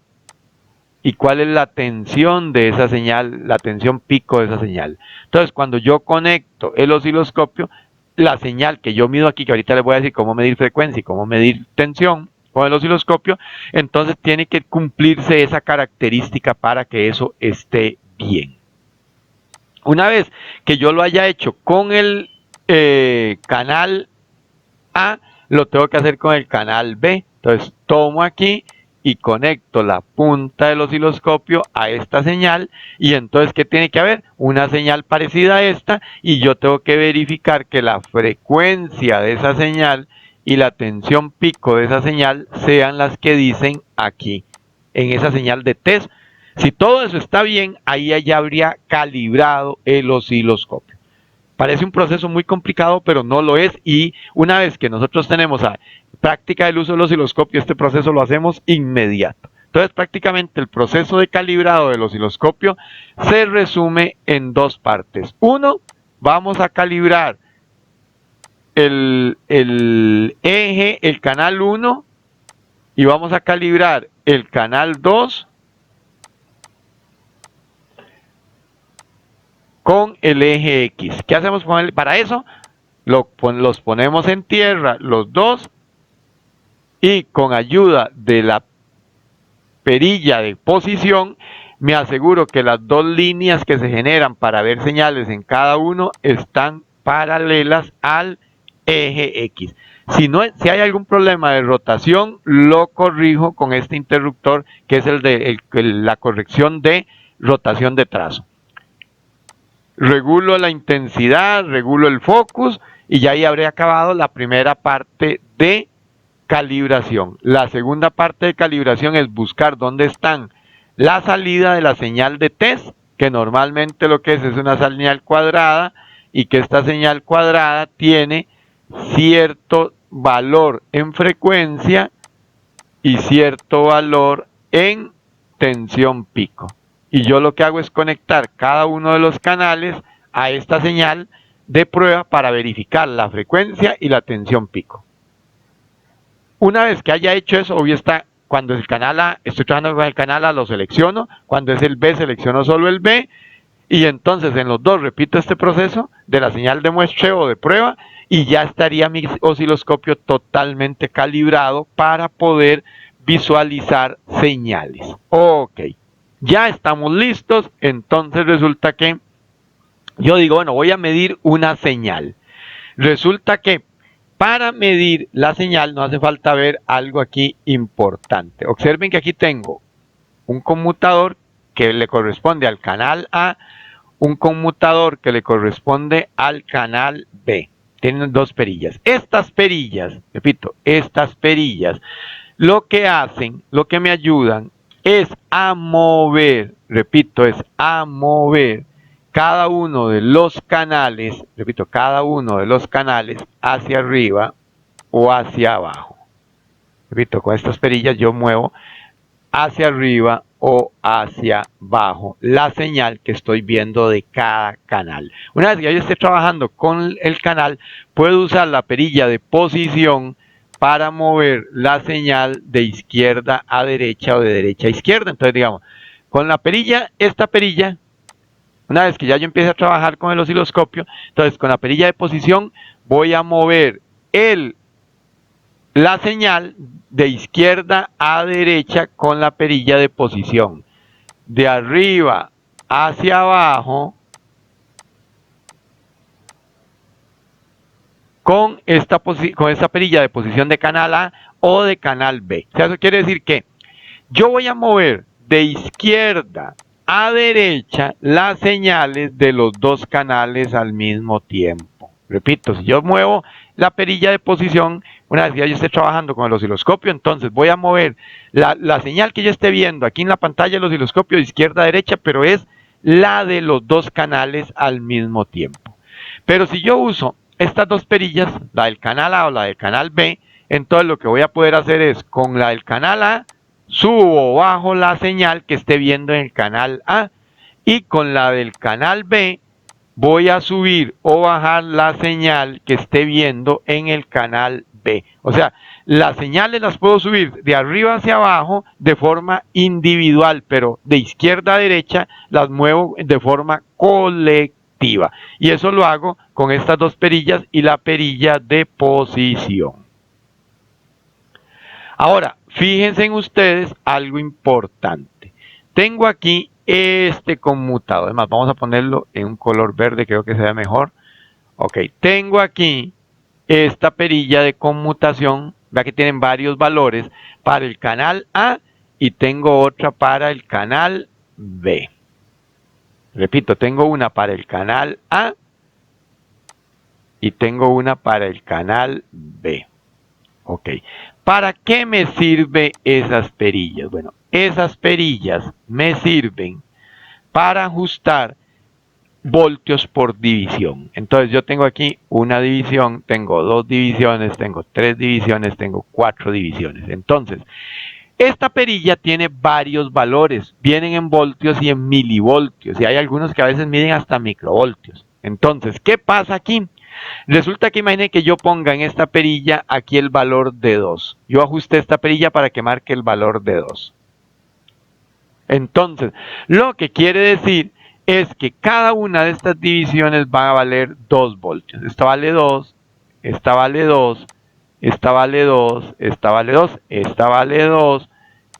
y cuál es la tensión de esa señal, la tensión pico de esa señal. Entonces, cuando yo conecto el osciloscopio, la señal que yo mido aquí, que ahorita les voy a decir cómo medir frecuencia y cómo medir tensión con el osciloscopio, entonces tiene que cumplirse esa característica para que eso esté bien. Una vez que yo lo haya hecho con el canal A, lo tengo que hacer con el canal B. Entonces tomo aquí y conecto la punta del osciloscopio a esta señal, y entonces ¿qué tiene que haber? Una señal parecida a esta, y yo tengo que verificar que la frecuencia de esa señal y la tensión pico de esa señal sean las que dicen aquí en esa señal de test. Si todo eso está bien, ahí ya habría calibrado el osciloscopio. Parece un proceso muy complicado, pero no lo es, y una vez que nosotros tenemos a práctica del uso del osciloscopio, este proceso lo hacemos inmediato. Entonces prácticamente el proceso de calibrado del osciloscopio se resume en dos partes. Uno, vamos a calibrar el eje, el canal 1, y vamos a calibrar el canal 2 con el eje X. ¿Qué hacemos con él? Para eso los ponemos en tierra los dos, y con ayuda de la perilla de posición me aseguro que las dos líneas que se generan para ver señales en cada uno están paralelas al eje X. Si hay algún problema de rotación, lo corrijo con este interruptor, que es el de la corrección de rotación de trazo. Regulo la intensidad, regulo el focus, y ya ahí habré acabado la primera parte de calibración. La segunda parte de calibración es buscar dónde están la salida de la señal de test, que normalmente lo que es una señal cuadrada, y que esta señal cuadrada tiene cierto valor en frecuencia y cierto valor en tensión pico. Y yo lo que hago es conectar cada uno de los canales a esta señal de prueba para verificar la frecuencia y la tensión pico. Una vez que haya hecho eso, obvio está, cuando es el canal A, estoy trabajando con el canal A, lo selecciono, cuando es el B, selecciono solo el B, y entonces en los dos repito este proceso de la señal de muestreo o de prueba, y ya estaría mi osciloscopio totalmente calibrado para poder visualizar señales. Ok, ya estamos listos, entonces resulta que yo digo, bueno, voy a medir una señal. Resulta que para medir la señal no hace falta ver algo aquí importante. Observen que aquí tengo un conmutador que le corresponde al canal A, un conmutador que le corresponde al canal B. Tienen dos perillas. Estas perillas, repito, estas perillas, lo que hacen, lo que me ayudan es a mover, repito, es a mover cada uno de los canales, repito, cada uno de los canales hacia arriba o hacia abajo. Repito, con estas perillas yo muevo hacia arriba o hacia abajo la señal que estoy viendo de cada canal. Una vez que yo esté trabajando con el canal, puedo usar la perilla de posición para mover la señal de izquierda a derecha o de derecha a izquierda. Entonces, digamos, con la perilla, esta perilla, una vez que ya yo empiece a trabajar con el osciloscopio, entonces con la perilla de posición voy a mover la señal de izquierda a derecha con la perilla de posición. De arriba hacia abajo con esta perilla de posición de canal A o de canal B. O sea, eso quiere decir que yo voy a mover de izquierda a derecha las señales de los dos canales al mismo tiempo. Repito, si yo muevo la perilla de posición, una vez que yo esté trabajando con el osciloscopio, entonces voy a mover la señal que yo esté viendo aquí en la pantalla del osciloscopio de izquierda a derecha, pero es la de los dos canales al mismo tiempo. Pero si yo uso estas dos perillas, la del canal A o la del canal B, entonces lo que voy a poder hacer es con la del canal A, subo o bajo la señal que esté viendo en el canal A, y con la del canal B voy a subir o bajar la señal que esté viendo en el canal B. O sea, las señales las puedo subir de arriba hacia abajo de forma individual, pero de izquierda a derecha las muevo de forma colectiva. Y eso lo hago con estas dos perillas y la perilla de posición. Ahora, fíjense en ustedes algo importante. Tengo aquí este conmutador. Además, vamos a ponerlo en un color verde, creo que se ve mejor. Ok, tengo aquí esta perilla de conmutación. Vea que tienen varios valores para el canal A y tengo otra para el canal B. Repito, tengo una para el canal A y tengo una para el canal B. Ok, ¿para qué me sirven esas perillas? Bueno, esas perillas me sirven para ajustar voltios por división. Entonces yo tengo aquí una división, tengo dos divisiones, tengo tres divisiones, tengo cuatro divisiones. Entonces, esta perilla tiene varios valores, vienen en voltios y en milivoltios, y hay algunos que a veces miden hasta microvoltios. Entonces, ¿qué pasa aquí? Resulta que imaginen que yo ponga en esta perilla aquí el valor de 2. Yo ajusté esta perilla para que marque el valor de 2. Entonces, lo que quiere decir es que cada una de estas divisiones va a valer 2 voltios. Esta vale 2, esta vale 2, esta vale 2, esta vale 2, esta vale 2,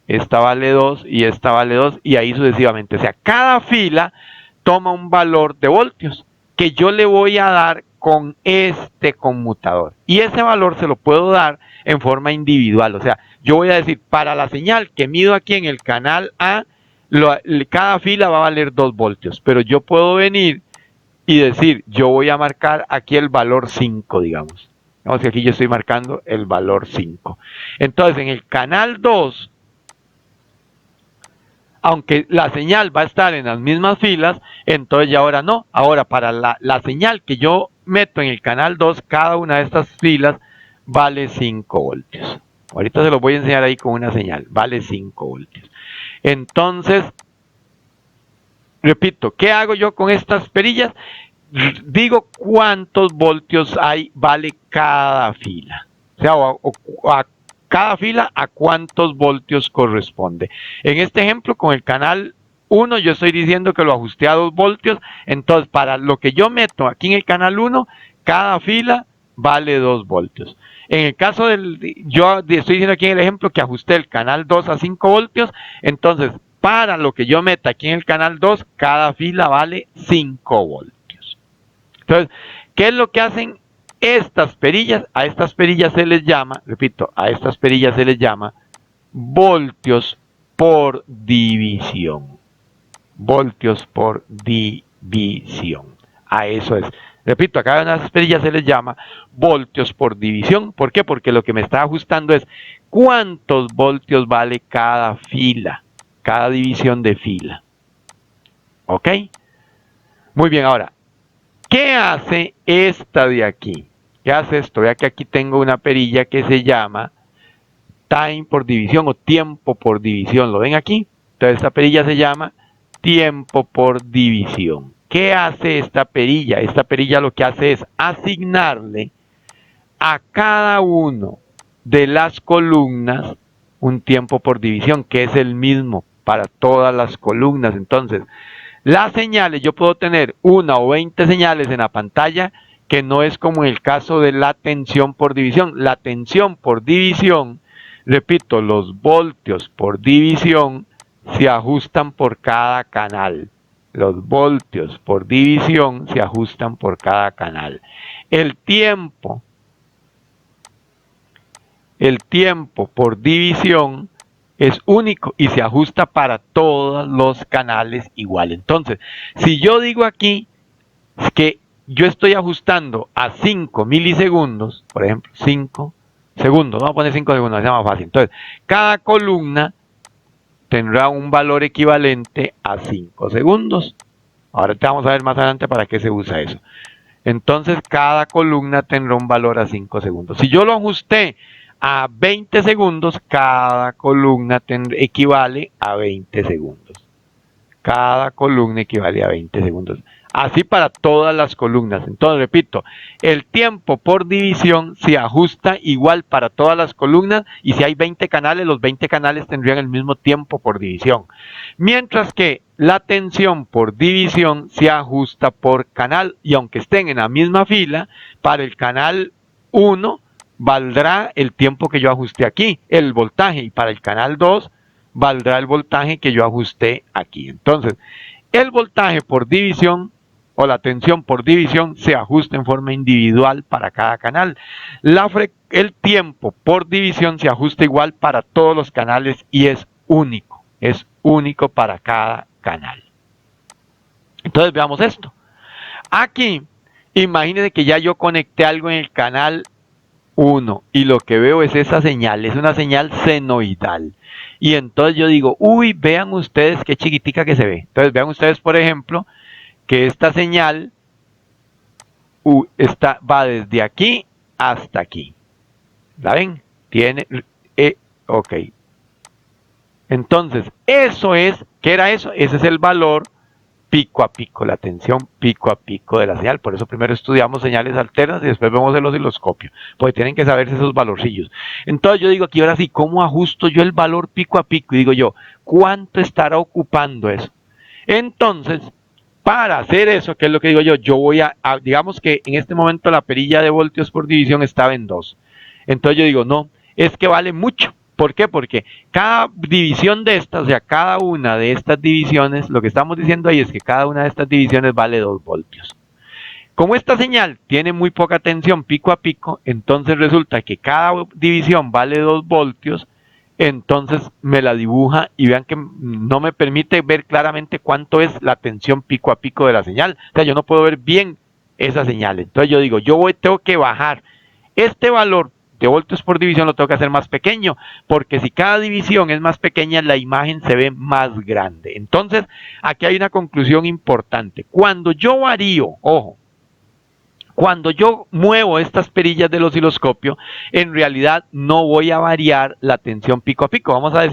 esta vale 2 y esta vale 2 y ahí sucesivamente. O sea, cada fila toma un valor de voltios que yo le voy a dar con este conmutador. Y ese valor se lo puedo dar en forma individual. O sea, yo voy a decir, para la señal que mido aquí en el canal A, cada fila va a valer 2 voltios. Pero yo puedo venir y decir, yo voy a marcar aquí el valor 5, digamos. Vamos, que aquí yo estoy marcando el valor 5. Entonces, en el canal 2, aunque la señal va a estar en las mismas filas, entonces ya ahora no. Ahora para la señal que yo meto en el canal 2, cada una de estas filas vale 5 voltios. Ahorita se los voy a enseñar ahí con una señal, vale 5 voltios. Entonces, repito, ¿qué hago yo con estas perillas? Digo cuántos voltios vale cada fila. O sea, a cada fila a cuántos voltios corresponde. En este ejemplo, con el canal 1, yo estoy diciendo que lo ajusté a 2 voltios. Entonces, para lo que yo meto aquí en el canal 1, cada fila vale 2 voltios. En el caso yo estoy diciendo aquí en el ejemplo que ajusté el canal 2 a 5 voltios. Entonces, para lo que yo meta aquí en el canal 2, cada fila vale 5 voltios. Entonces, ¿qué es lo que hacen estas perillas? A estas perillas se les llama, repito, a estas perillas se les llama voltios por división. Voltios por división. A eso es. Repito, a cada una de esas perillas se les llama voltios por división. ¿Por qué? Porque lo que me está ajustando es cuántos voltios vale cada fila, cada división de fila. ¿Ok? Muy bien, ahora, ¿qué hace esta de aquí? ¿Qué hace esto? Vea que aquí tengo una perilla que se llama time por división o tiempo por división. ¿Lo ven aquí? Entonces esta perilla se llama tiempo por división. ¿Qué hace esta perilla? Esta perilla lo que hace es asignarle a cada uno de las columnas un tiempo por división, que es el mismo para todas las columnas. Entonces, las señales, yo puedo tener 1 o 20 señales en la pantalla, que no es como en el caso de la tensión por división. La tensión por división, repito, los voltios por división se ajustan por cada canal. Los voltios por división se ajustan por cada canal. El tiempo por división es único y se ajusta para todos los canales igual. Entonces, si yo digo aquí que yo estoy ajustando a 5 milisegundos, por ejemplo, 5 segundos, vamos a poner 5 segundos, es más fácil. Entonces, cada columna tendrá un valor equivalente a 5 segundos. Ahora te vamos a ver más adelante para qué se usa eso. Entonces, cada columna tendrá un valor a 5 segundos. Si yo lo ajusté a 20 segundos, cada columna equivale a 20 segundos. Cada columna equivale a 20 segundos. Así para todas las columnas. Entonces, repito, el tiempo por división se ajusta igual para todas las columnas, y si hay 20 canales, los 20 canales tendrían el mismo tiempo por división. Mientras que la tensión por división se ajusta por canal, y aunque estén en la misma fila, para el canal 1 valdrá el tiempo que yo ajusté aquí, el voltaje, y para el canal 2 valdrá el voltaje que yo ajusté aquí. Entonces, el voltaje por división o la tensión por división se ajusta en forma individual para cada canal. El tiempo por división se ajusta igual para todos los canales y es único para cada canal. Entonces veamos esto. Aquí, imagínense que ya yo conecté algo en el canal 1 y lo que veo es esa señal, es una señal senoidal. Y entonces yo digo, uy, vean ustedes qué chiquitica que se ve. Entonces vean ustedes, por ejemplo, que esta señal va desde aquí hasta aquí. ¿La ven? Ok. Entonces, ¿qué era eso? Ese es el valor pico a pico, la tensión pico a pico de la señal. Por eso primero estudiamos señales alternas y después vemos el osciloscopio, porque tienen que saberse esos valorcillos. Entonces yo digo aquí, ahora sí, ¿cómo ajusto yo el valor pico a pico? Y digo yo, ¿cuánto estará ocupando eso? Entonces, para hacer eso, ¿qué es lo que digo yo? Yo voy digamos que en este momento la perilla de voltios por división estaba en 2. Entonces yo digo, no, es que vale mucho. ¿Por qué? Porque cada división de estas, o sea, cada una de estas divisiones, lo que estamos diciendo ahí es que cada una de estas divisiones vale 2 voltios. Como esta señal tiene muy poca tensión pico a pico, entonces resulta que cada división vale 2 voltios, entonces me la dibuja y vean que no me permite ver claramente cuánto es la tensión pico a pico de la señal. O sea, yo no puedo ver bien esa señal. Entonces yo digo, tengo que bajar este valor de voltios por división lo tengo que hacer más pequeño, porque si cada división es más pequeña, la imagen se ve más grande. Entonces, aquí hay una conclusión importante. Cuando yo varío, ojo, cuando yo muevo estas perillas del osciloscopio, en realidad no voy a variar la tensión pico a pico. Vamos a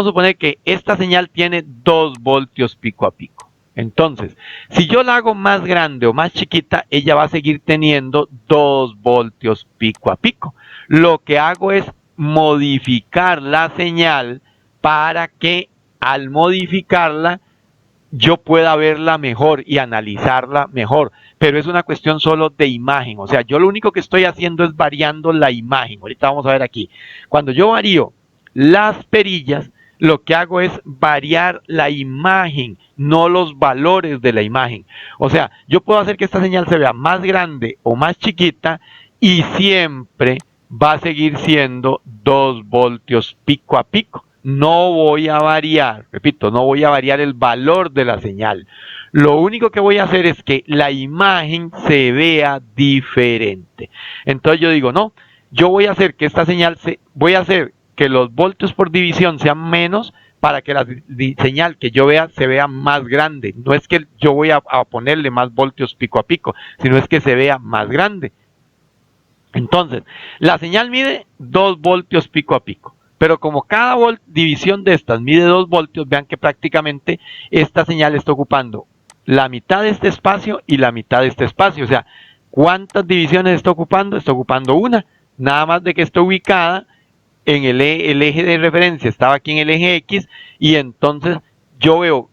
suponer que esta señal tiene 2 voltios pico a pico. Entonces, si yo la hago más grande o más chiquita, ella va a seguir teniendo 2 voltios pico a pico. Lo que hago es modificar la señal para que al modificarla yo pueda verla mejor y analizarla mejor, pero es una cuestión solo de imagen. O sea, yo lo único que estoy haciendo es variando la imagen. Ahorita vamos a ver aquí. Cuando yo varío las perillas, lo que hago es variar la imagen, no los valores de la imagen. O sea, yo puedo hacer que esta señal se vea más grande o más chiquita y siempre va a seguir siendo 2 voltios pico a pico. No voy a variar, repito, no voy a variar el valor de la señal. Lo único que voy a hacer es que la imagen se vea diferente. Entonces yo digo, no, yo voy a hacer que esta señal, voy a hacer que los voltios por división sean menos para que la señal que yo vea se vea más grande. No es que yo voy a ponerle más voltios pico a pico, sino es que se vea más grande. Entonces, la señal mide 2 voltios pico a pico. Pero como cada división de estas mide 2 voltios, vean que prácticamente esta señal está ocupando la mitad de este espacio y la mitad de este espacio. O sea, ¿cuántas divisiones está ocupando? Está ocupando una. Nada más de que está ubicada en el eje de referencia, estaba aquí en el eje X, y entonces yo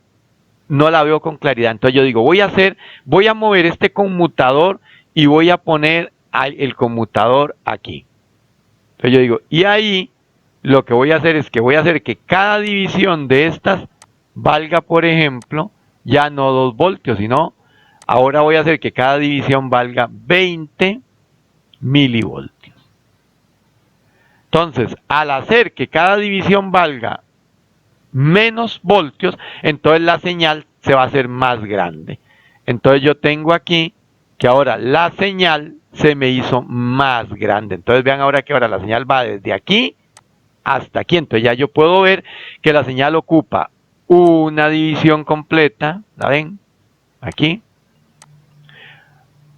no la veo con claridad. Entonces yo digo, voy a mover este conmutador y voy a poner el conmutador aquí. Entonces yo digo, y ahí lo que voy a hacer es que voy a hacer que cada división de estas valga, por ejemplo, ya no 2 voltios, sino ahora voy a hacer que cada división valga 20 milivoltios. Entonces, al hacer que cada división valga menos voltios, entonces la señal se va a hacer más grande. Entonces yo tengo aquí que ahora la señal se me hizo más grande. Entonces vean ahora que ahora la señal va desde aquí hasta aquí. Entonces ya yo puedo ver que la señal ocupa una división completa, ¿la ven? Aquí.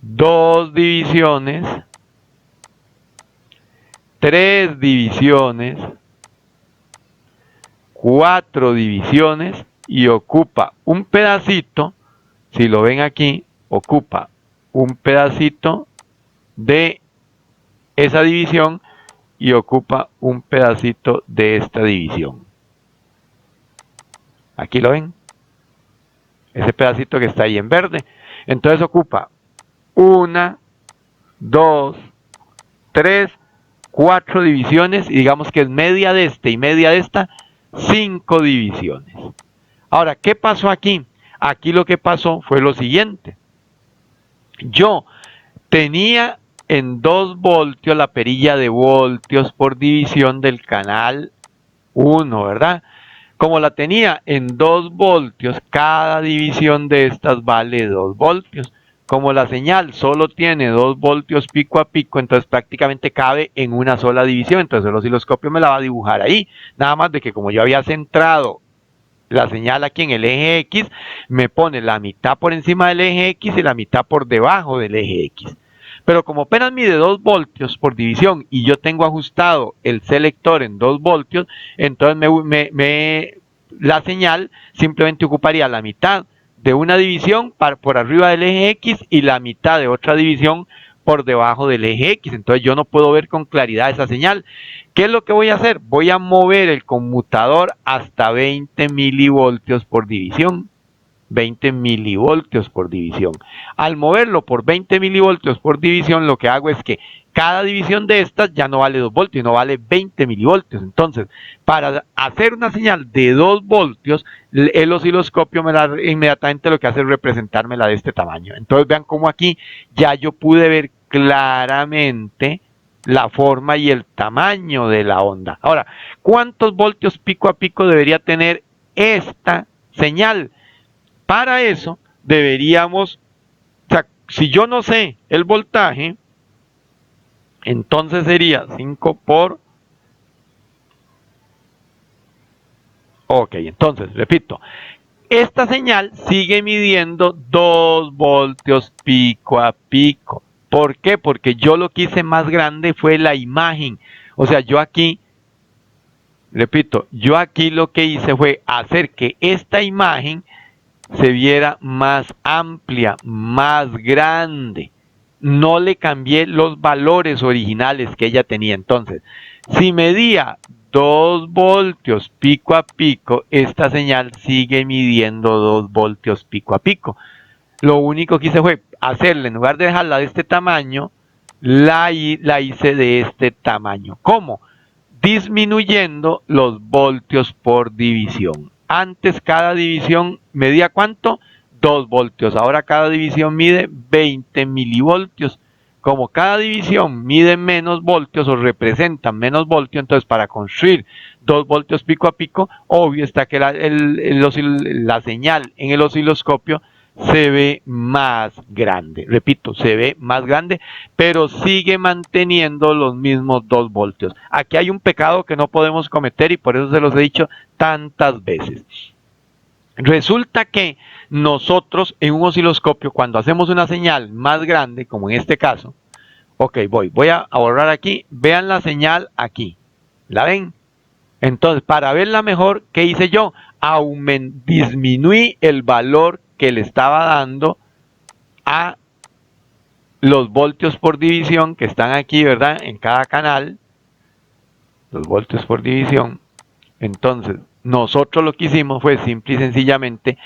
2 divisiones, 3 divisiones, 4 divisiones y ocupa un pedacito, si lo ven aquí, ocupa un pedacito de esa división y ocupa un pedacito de esta división. Aquí lo ven, ese pedacito que está ahí en verde. Entonces ocupa 1, 2, 3, 4 divisiones, y digamos que es media de este y media de esta, 5 divisiones. Ahora, ¿qué pasó aquí? Aquí lo que pasó fue lo siguiente. Yo tenía en 2 voltios la perilla de voltios por división del canal 1, ¿verdad? Como la tenía en 2 voltios, cada división de estas vale 2 voltios. Como la señal solo tiene 2 voltios pico a pico, entonces prácticamente cabe en una sola división. Entonces el osciloscopio me la va a dibujar ahí. Nada más de que como yo había centrado la señal aquí en el eje X, me pone la mitad por encima del eje X y la mitad por debajo del eje X. Pero como apenas mide 2 voltios por división y yo tengo ajustado el selector en 2 voltios, entonces la señal simplemente ocuparía la mitad de una división por arriba del eje X y la mitad de otra división por debajo del eje X. Entonces yo no puedo ver con claridad esa señal. ¿Qué es lo que voy a hacer? Voy a mover el conmutador hasta 20 milivoltios por división. 20 milivoltios por división. Al moverlo por 20 milivoltios por división, lo que hago es que cada división de estas ya no vale 2 voltios, no vale 20 milivoltios. Entonces, para hacer una señal de 2 voltios, el osciloscopio inmediatamente lo que hace es representármela de este tamaño. Entonces, vean cómo aquí ya yo pude ver claramente la forma y el tamaño de la onda. Ahora, ¿cuántos voltios pico a pico debería tener esta señal? Para eso deberíamos, o sea, si yo no sé el voltaje, Entonces sería 5 por... Ok, entonces, repito, esta señal sigue midiendo 2 voltios pico a pico. ¿Por qué? Porque yo lo que hice más grande fue la imagen. O sea, yo aquí, repito, yo aquí lo que hice fue hacer que esta imagen se viera más amplia, más grande. No le cambié los valores originales que ella tenía. Entonces, si medía 2 voltios pico a pico, esta señal sigue midiendo 2 voltios pico a pico. Lo único que hice fue hacerle, en lugar de dejarla de este tamaño, la hice de este tamaño. ¿Cómo? Disminuyendo los voltios por división. Antes cada división medía ¿cuánto? 2 voltios. Ahora cada división mide 20 milivoltios. Como cada división mide menos voltios o representa menos voltios, entonces para construir 2 voltios pico a pico, obvio está que la señal en el osciloscopio se ve más grande. Repito, se ve más grande, pero sigue manteniendo los mismos 2 voltios. Aquí hay un pecado que no podemos cometer y por eso se los he dicho tantas veces. Resulta que nosotros en un osciloscopio, cuando hacemos una señal más grande, como en este caso, ok, voy a borrar aquí, vean la señal aquí, ¿la ven? Entonces, para verla mejor, ¿qué hice yo? Disminuí el valor que le estaba dando a los voltios por división que están aquí, ¿verdad? En cada canal, los voltios por división. Entonces, nosotros lo que hicimos fue simple y sencillamente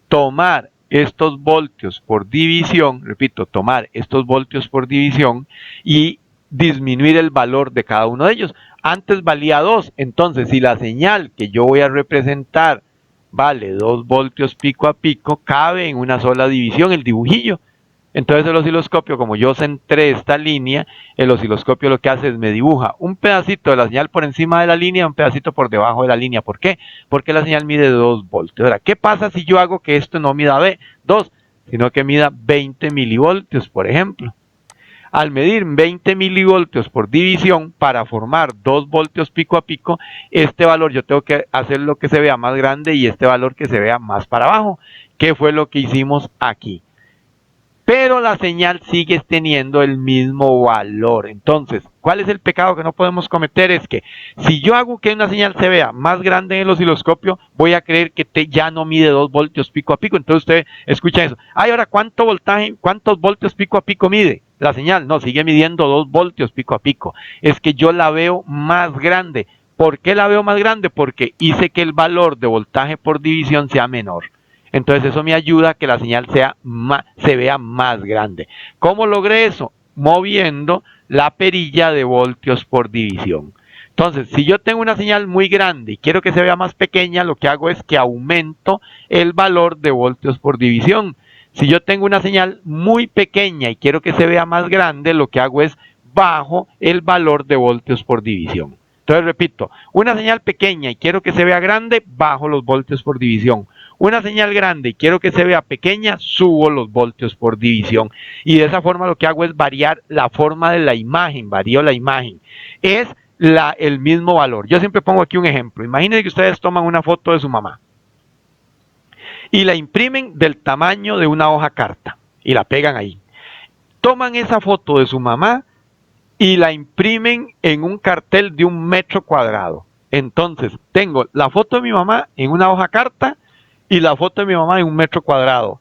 tomar estos voltios por división, repito, tomar estos voltios por división y disminuir el valor de cada uno de ellos. Antes valía 2, entonces si la señal que yo voy a representar vale 2 voltios pico a pico, cabe en una sola división el dibujillo. Entonces el osciloscopio, como yo centré esta línea, el osciloscopio lo que hace es me dibuja un pedacito de la señal por encima de la línea, un pedacito por debajo de la línea. ¿Por qué? Porque la señal mide 2 voltios. Ahora, ¿qué pasa si yo hago que esto no mida 2, sino que mida 20 milivoltios, por ejemplo? Al medir 20 milivoltios por división para formar 2 voltios pico a pico, este valor yo tengo que hacerlo que se vea más grande y este valor que se vea más para abajo. ¿Qué fue lo que hicimos aquí? Pero la señal sigue teniendo el mismo valor. Entonces, ¿cuál es el pecado que no podemos cometer? Es que si yo hago que una señal se vea más grande en el osciloscopio, voy a creer que ya no mide 2 voltios pico a pico. Entonces usted escucha eso. Ay, ahora, ¿cuántos voltios pico a pico mide la señal? No, sigue midiendo 2 voltios pico a pico. Es que yo la veo más grande. ¿Por qué la veo más grande? Porque hice que el valor de voltaje por división sea menor. Entonces eso me ayuda a que la señal se vea más grande. ¿Cómo logré eso? Moviendo la perilla de voltios por división. Entonces, si yo tengo una señal muy grande y quiero que se vea más pequeña, lo que hago es que aumento el valor de voltios por división. Si yo tengo una señal muy pequeña y quiero que se vea más grande, lo que hago es bajo el valor de voltios por división. Entonces, repito, una señal pequeña y quiero que se vea grande, bajo los voltios por división. Una señal grande y quiero que se vea pequeña, subo los voltios por división. Y de esa forma lo que hago es variar la forma de la imagen, varío la imagen. Es el mismo valor. Yo siempre pongo aquí un ejemplo. Imagínense que ustedes toman una foto de su mamá y la imprimen del tamaño de una hoja carta y la pegan ahí. Toman esa foto de su mamá y la imprimen en un cartel de 1 metro cuadrado. Entonces, tengo la foto de mi mamá en una hoja carta y la foto de mi mamá en 1 metro cuadrado.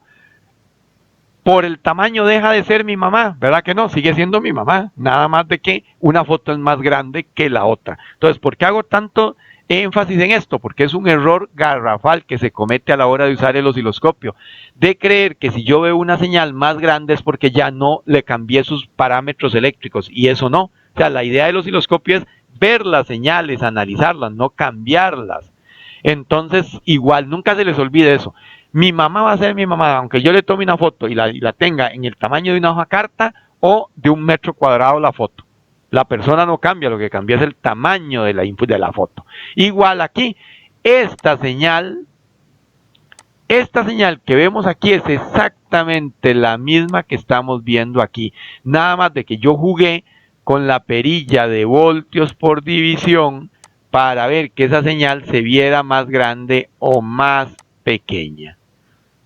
Por el tamaño deja de ser mi mamá, ¿verdad que no? Sigue siendo mi mamá, nada más de que una foto es más grande que la otra. Entonces, ¿por qué hago tanto énfasis en esto? Porque es un error garrafal que se comete a la hora de usar el osciloscopio, de creer que si yo veo una señal más grande es porque ya no le cambié sus parámetros eléctricos, y eso no. O sea, la idea del osciloscopio es ver las señales, analizarlas, no cambiarlas. Entonces, igual, nunca se les olvide eso. Mi mamá va a ser mi mamá, aunque yo le tome una foto y la tenga en el tamaño de una hoja carta o de 1 metro cuadrado la foto. La persona no cambia, lo que cambia es el tamaño de la input de la foto. Igual aquí, esta señal que vemos aquí es exactamente la misma que estamos viendo aquí. Nada más de que yo jugué con la perilla de voltios por división para ver que esa señal se viera más grande o más pequeña.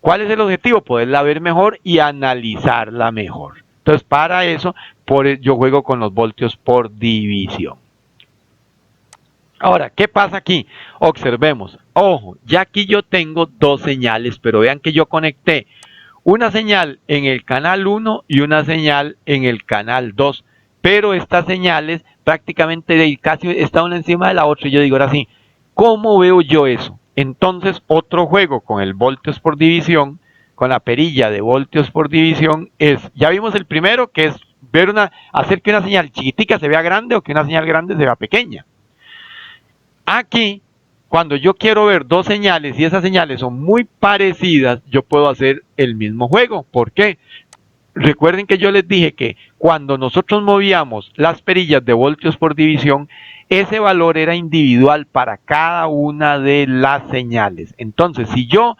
¿Cuál es el objetivo? Poderla ver mejor y analizarla mejor. Entonces, para eso, yo juego con los voltios por división. Ahora, ¿qué pasa aquí? Observemos. Ojo, ya aquí yo tengo dos señales, pero vean que yo conecté una señal en el canal 1 y una señal en el canal 2. Pero estas señales prácticamente casi están una encima de la otra. Y yo digo ahora sí, ¿cómo veo yo eso? Entonces, otro juego con el voltios por división, con la perilla de voltios por división, ya vimos el primero, que es hacer que una señal chiquitica se vea grande o que una señal grande se vea pequeña. Aquí, cuando yo quiero ver dos señales y esas señales son muy parecidas, yo puedo hacer el mismo juego. ¿Por qué? Recuerden que yo les dije que cuando nosotros movíamos las perillas de voltios por división, ese valor era individual para cada una de las señales. Entonces, si yo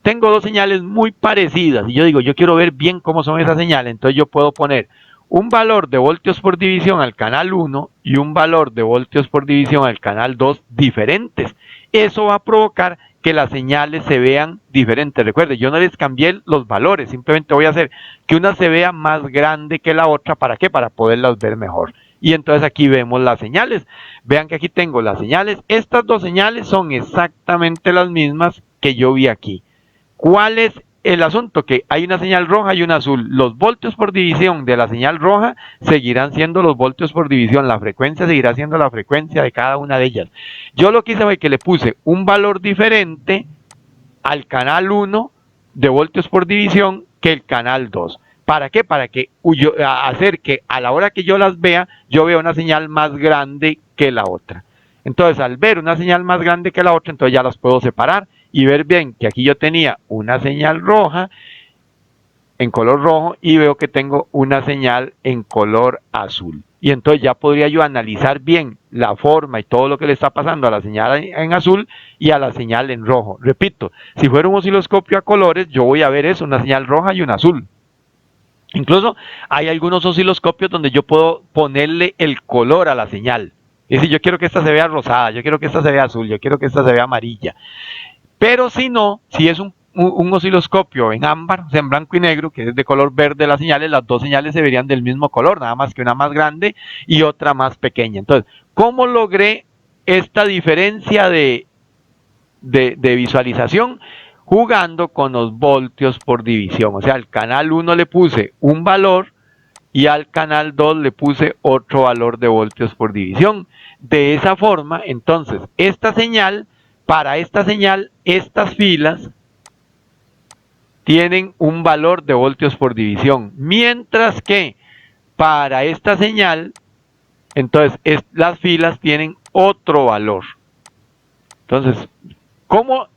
tengo dos señales muy parecidas y yo digo, yo quiero ver bien cómo son esas señales, entonces yo puedo poner un valor de voltios por división al canal 1 y un valor de voltios por división al canal 2 diferentes. Eso va a provocar que las señales se vean diferentes. Recuerden, yo no les cambié los valores, simplemente voy a hacer que una se vea más grande que la otra. ¿Para qué? Para poderlas ver mejor. Y entonces aquí vemos las señales. Vean que aquí tengo las señales. Estas dos señales son exactamente las mismas que yo vi aquí. ¿Cuál es el asunto? Que hay una señal roja y una azul. Los voltios por división de la señal roja seguirán siendo los voltios por división. La frecuencia seguirá siendo la frecuencia de cada una de ellas. Yo lo que hice fue que le puse un valor diferente al canal 1 de voltios por división que el canal 2. ¿Para qué? Para que hacer que a la hora que yo las vea, yo vea una señal más grande que la otra. Entonces, al ver una señal más grande que la otra, entonces ya las puedo separar y ver bien que aquí yo tenía una señal roja en color rojo y veo que tengo una señal en color azul. Y entonces ya podría yo analizar bien la forma y todo lo que le está pasando a la señal en azul y a la señal en rojo. Repito, si fuera un osciloscopio a colores, yo voy a ver eso, una señal roja y una azul. Incluso hay algunos osciloscopios donde yo puedo ponerle el color a la señal. Es decir, yo quiero que esta se vea rosada, yo quiero que esta se vea azul, yo quiero que esta se vea amarilla. Pero si no, si es un osciloscopio en ámbar, o sea, en blanco y negro, que es de color verde las señales, las dos señales se verían del mismo color, nada más que una más grande y otra más pequeña. Entonces, ¿cómo logré esta diferencia de visualización? Jugando con los voltios por división. O sea, al canal 1 le puse un valor y al canal 2 le puse otro valor de voltios por división. De esa forma, entonces, para esta señal, estas filas tienen un valor de voltios por división, mientras que para esta señal, entonces las filas tienen otro valor. Entonces, como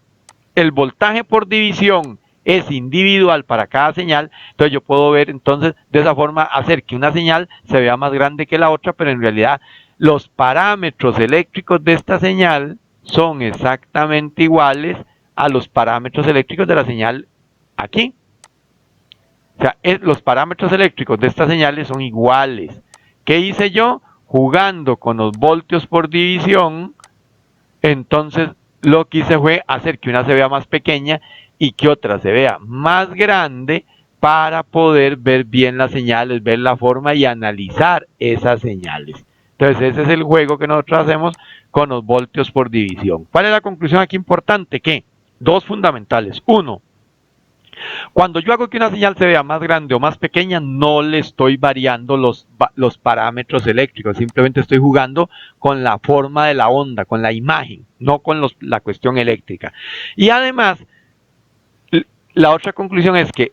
el voltaje por división es individual para cada señal, entonces yo puedo ver entonces de esa forma hacer que una señal se vea más grande que la otra, pero en realidad los parámetros eléctricos de esta señal son exactamente iguales a los parámetros eléctricos de la señal aquí. O sea, los parámetros eléctricos de estas señales son iguales. ¿Qué hice yo? Jugando con los voltios por división, entonces lo que hice fue hacer que una se vea más pequeña y que otra se vea más grande para poder ver bien las señales, ver la forma y analizar esas señales. Entonces ese es el juego que nosotros hacemos con los voltios por división. ¿Cuál es la conclusión aquí importante? Que dos fundamentales. Uno, cuando yo hago que una señal se vea más grande o más pequeña, no le estoy variando los parámetros eléctricos, simplemente estoy jugando con la forma de la onda, con la imagen, no con la cuestión eléctrica. Y además, la otra conclusión es que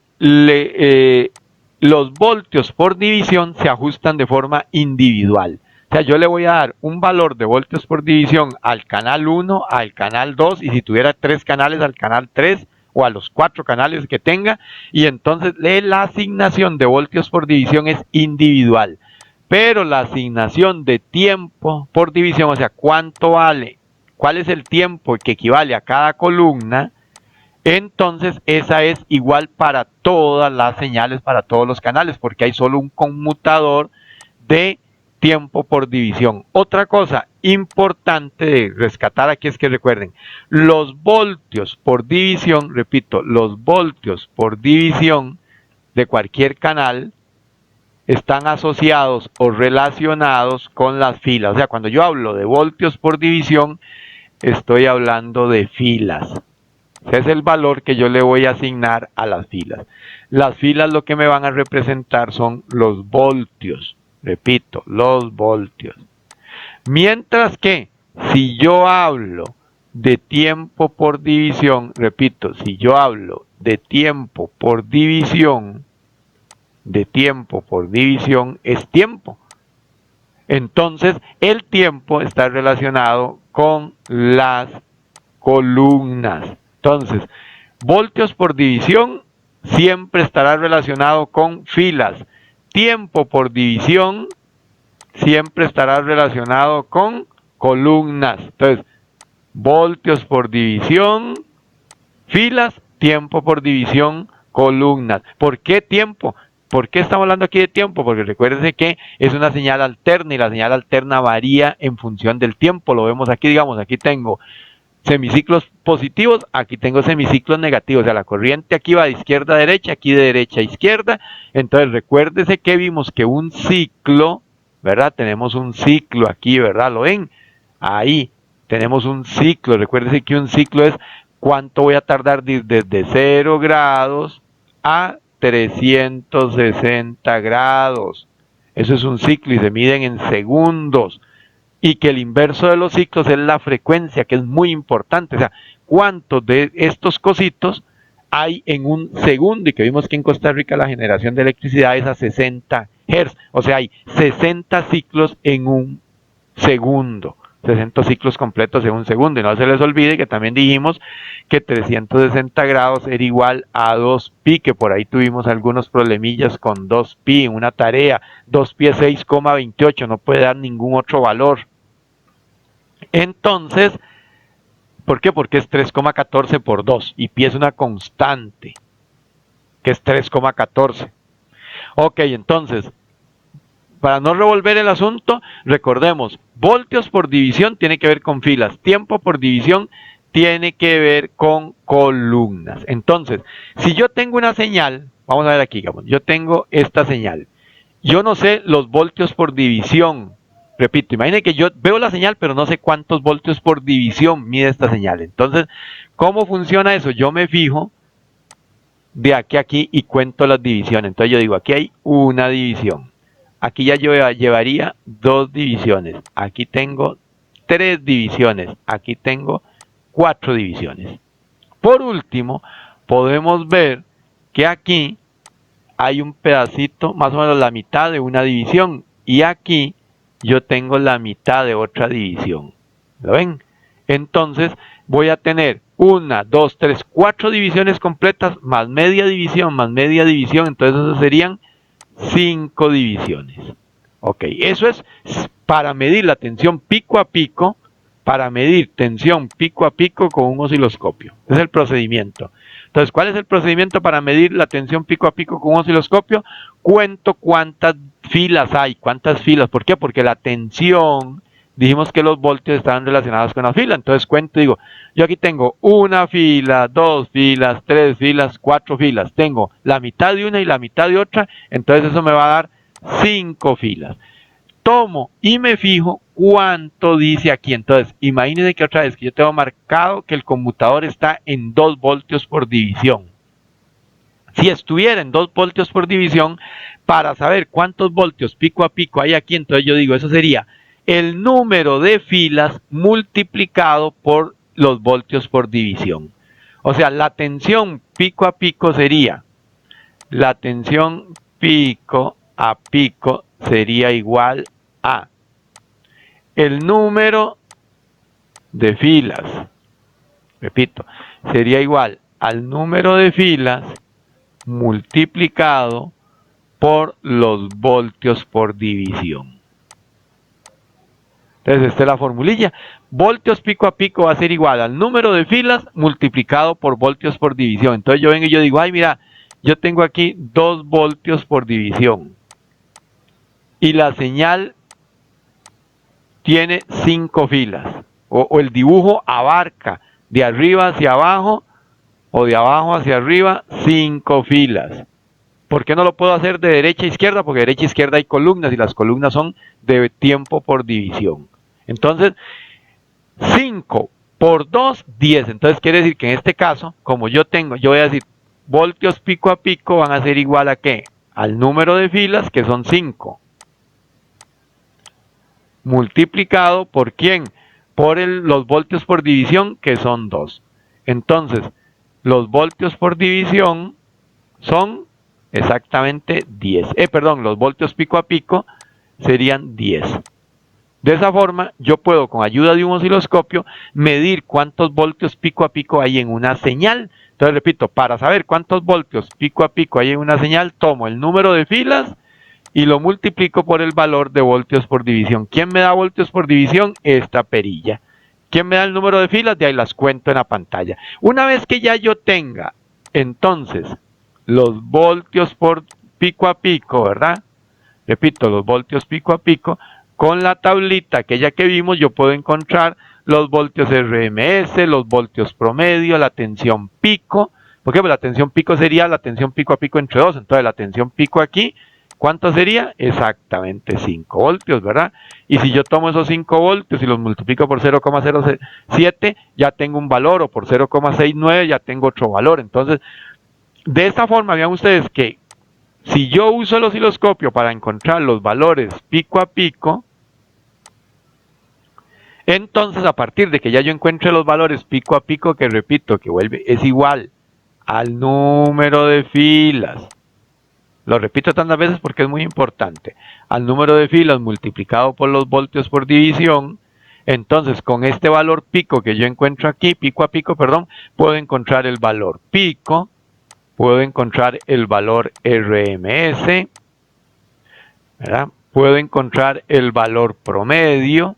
los voltios por división se ajustan de forma individual. O sea, yo le voy a dar un valor de voltios por división al canal 1, al canal 2, y si tuviera 3 canales, al canal 3, o a los 4 canales que tenga, y entonces la asignación de voltios por división es individual. Pero la asignación de tiempo por división, o sea, cuánto vale, cuál es el tiempo que equivale a cada columna, entonces esa es igual para todas las señales, para todos los canales, porque hay solo un conmutador de tiempo por división. Otra cosa importante de rescatar aquí es que recuerden, los voltios por división, repito, los voltios por división de cualquier canal están asociados o relacionados con las filas. O sea, cuando yo hablo de voltios por división, estoy hablando de filas. Ese es el valor que yo le voy a asignar a las filas. Las filas lo que me van a representar son los voltios. Repito, los voltios. Mientras que si yo hablo de tiempo por división, repito, si yo hablo de tiempo por división, es tiempo. Entonces, el tiempo está relacionado con las columnas. Entonces, voltios por división siempre estará relacionado con filas. Tiempo por división siempre estará relacionado con columnas. Entonces, voltios por división, filas, tiempo por división, columnas. ¿Por qué tiempo? ¿Por qué estamos hablando aquí de tiempo? Porque recuérdense que es una señal alterna y la señal alterna varía en función del tiempo. Lo vemos aquí, digamos, aquí tengo semiciclos positivos, aquí tengo semiciclos negativos, o sea, la corriente aquí va de izquierda a derecha, aquí de derecha a izquierda. Entonces recuérdese que vimos que un ciclo, ¿verdad? Tenemos un ciclo aquí, ¿verdad? ¿Lo ven? Ahí tenemos un ciclo. Recuérdese que un ciclo es cuánto voy a tardar desde 0 grados a 360 grados. Eso es un ciclo y se miden en segundos. Y que el inverso de los ciclos es la frecuencia, que es muy importante. O sea, cuántos de estos cositos hay en un segundo. Y que vimos que en Costa Rica la generación de electricidad es a 60 Hz. O sea, hay 60 ciclos en un segundo. 60 ciclos completos en un segundo. Y no se les olvide que también dijimos que 360 grados era igual a 2pi, que por ahí tuvimos algunos problemillas con 2pi en una tarea. 2pi es 6,28, no puede dar ningún otro valor. Entonces, ¿por qué? Porque es 3,14 por 2 y pi es una constante, que es 3,14. Ok, entonces, para no revolver el asunto, recordemos, voltios por división tiene que ver con filas, tiempo por división tiene que ver con columnas. Entonces, si yo tengo una señal, vamos a ver aquí, digamos, yo tengo esta señal, yo no sé los voltios por división. Repito, imaginen que yo veo la señal, pero no sé cuántos voltios por división mide esta señal. Entonces, ¿cómo funciona eso? Yo me fijo de aquí a aquí y cuento las divisiones. Entonces yo digo, aquí hay una división. Aquí ya yo llevaría 2 divisiones. Aquí tengo 3 divisiones. Aquí tengo 4 divisiones. Por último, podemos ver que aquí hay un pedacito, más o menos la mitad de una división. Y aquí yo tengo la mitad de otra división. ¿Lo ven? Entonces voy a tener 1, 2, 3, 4 divisiones completas más media división, entonces eso serían 5 divisiones. Ok, eso es para medir la tensión pico a pico, para medir tensión pico a pico con un osciloscopio. Es el procedimiento. Entonces, ¿cuál es el procedimiento para medir la tensión pico a pico con un osciloscopio? Cuento cuántas filas hay, cuántas filas. ¿Por qué? Porque la tensión, dijimos que los voltios estaban relacionados con la fila. Entonces cuento, digo, yo aquí tengo una fila, 2 filas, 3 filas, 4 filas. Tengo la mitad de una y la mitad de otra. Entonces eso me va a dar 5 filas. Tomo y me fijo cuánto dice aquí. Entonces, imagínense que otra vez que yo tengo marcado que el conmutador está en 2 voltios por división. Si estuviera en 2 voltios por división, para saber cuántos voltios pico a pico hay aquí, entonces yo digo, eso sería el número de filas multiplicado por los voltios por división. O sea, la tensión pico a pico sería, la tensión pico a pico sería igual a el número de filas, repito, sería igual al número de filas multiplicado por los voltios por división. Entonces esta es la formulilla. Voltios pico a pico va a ser igual al número de filas multiplicado por voltios por división. Entonces yo vengo y yo digo, ay mira, yo tengo aquí 2 voltios por división. Y la señal tiene 5 filas, o el dibujo abarca de arriba hacia abajo o de abajo hacia arriba 5 filas. ¿Por qué no lo puedo hacer de derecha a izquierda? Porque de derecha a izquierda hay columnas y las columnas son de tiempo por división. Entonces, 5 por 2, 10. Entonces quiere decir que en este caso, como yo voy a decir, voltios pico a pico van a ser igual a ¿qué? Al número de filas, que son 5. Multiplicado por ¿quién? Por los voltios por división, que son 2. Entonces, los voltios por división son exactamente 10. Los voltios pico a pico serían 10. De esa forma, yo puedo, con ayuda de un osciloscopio, medir cuántos voltios pico a pico hay en una señal. Entonces, repito, para saber cuántos voltios pico a pico hay en una señal, tomo el número de filas y lo multiplico por el valor de voltios por división. ¿Quién me da voltios por división? Esta perilla. ¿Quién me da el número de filas? De ahí las cuento en la pantalla. Una vez que ya yo tenga, entonces, los voltios por pico a pico, ¿verdad? Repito, los voltios pico a pico, con la tablita aquella que vimos, yo puedo encontrar los voltios RMS, los voltios promedio, la tensión pico. ¿Por qué? Pues la tensión pico sería la tensión pico a pico entre 2. Entonces la tensión pico aquí, ¿cuánto sería? Exactamente 5 voltios, ¿verdad? Y si yo tomo esos 5 voltios y los multiplico por 0,07, ya tengo un valor, o por 0,69 ya tengo otro valor. Entonces, de esta forma, vean ustedes que si yo uso el osciloscopio para encontrar los valores pico a pico, entonces a partir de que ya yo encuentre los valores pico a pico, que repito, que es igual al número de filas, lo repito tantas veces porque es muy importante, al número de filas multiplicado por los voltios por división, entonces con este valor pico que yo encuentro aquí, pico a pico, perdón, puedo encontrar el valor pico, puedo encontrar el valor RMS, ¿verdad? Puedo encontrar el valor promedio.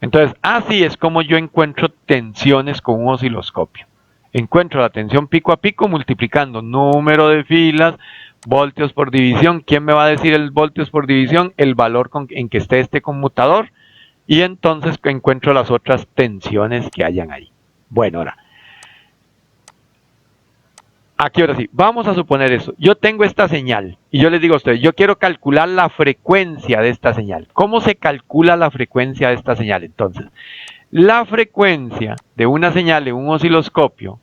Entonces, así es como yo encuentro tensiones con un osciloscopio. Encuentro la tensión pico a pico multiplicando número de filas, voltios por división. ¿Quién me va a decir el voltios por división? El valor en que esté este conmutador. Y entonces encuentro las otras tensiones que hayan ahí. Bueno, ahora, aquí ahora sí, vamos a suponer eso. Yo tengo esta señal y yo les digo a ustedes, yo quiero calcular la frecuencia de esta señal. ¿Cómo se calcula la frecuencia de esta señal? Entonces, la frecuencia de una señal en un osciloscopio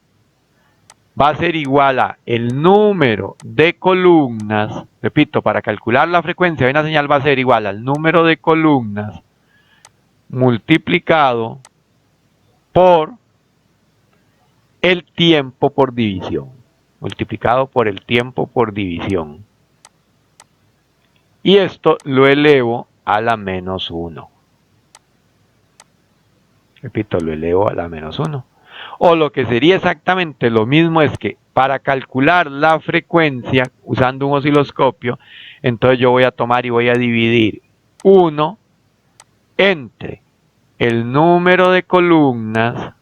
va a ser igual a el número de columnas. Repito, para calcular la frecuencia de una señal va a ser igual al número de columnas multiplicado por el tiempo por división. Multiplicado por el tiempo por división. Y esto lo elevo a la menos 1. Repito, lo elevo a la menos 1. O lo que sería exactamente lo mismo es que para calcular la frecuencia usando un osciloscopio, entonces yo voy a tomar y voy a dividir 1 entre el número de columnas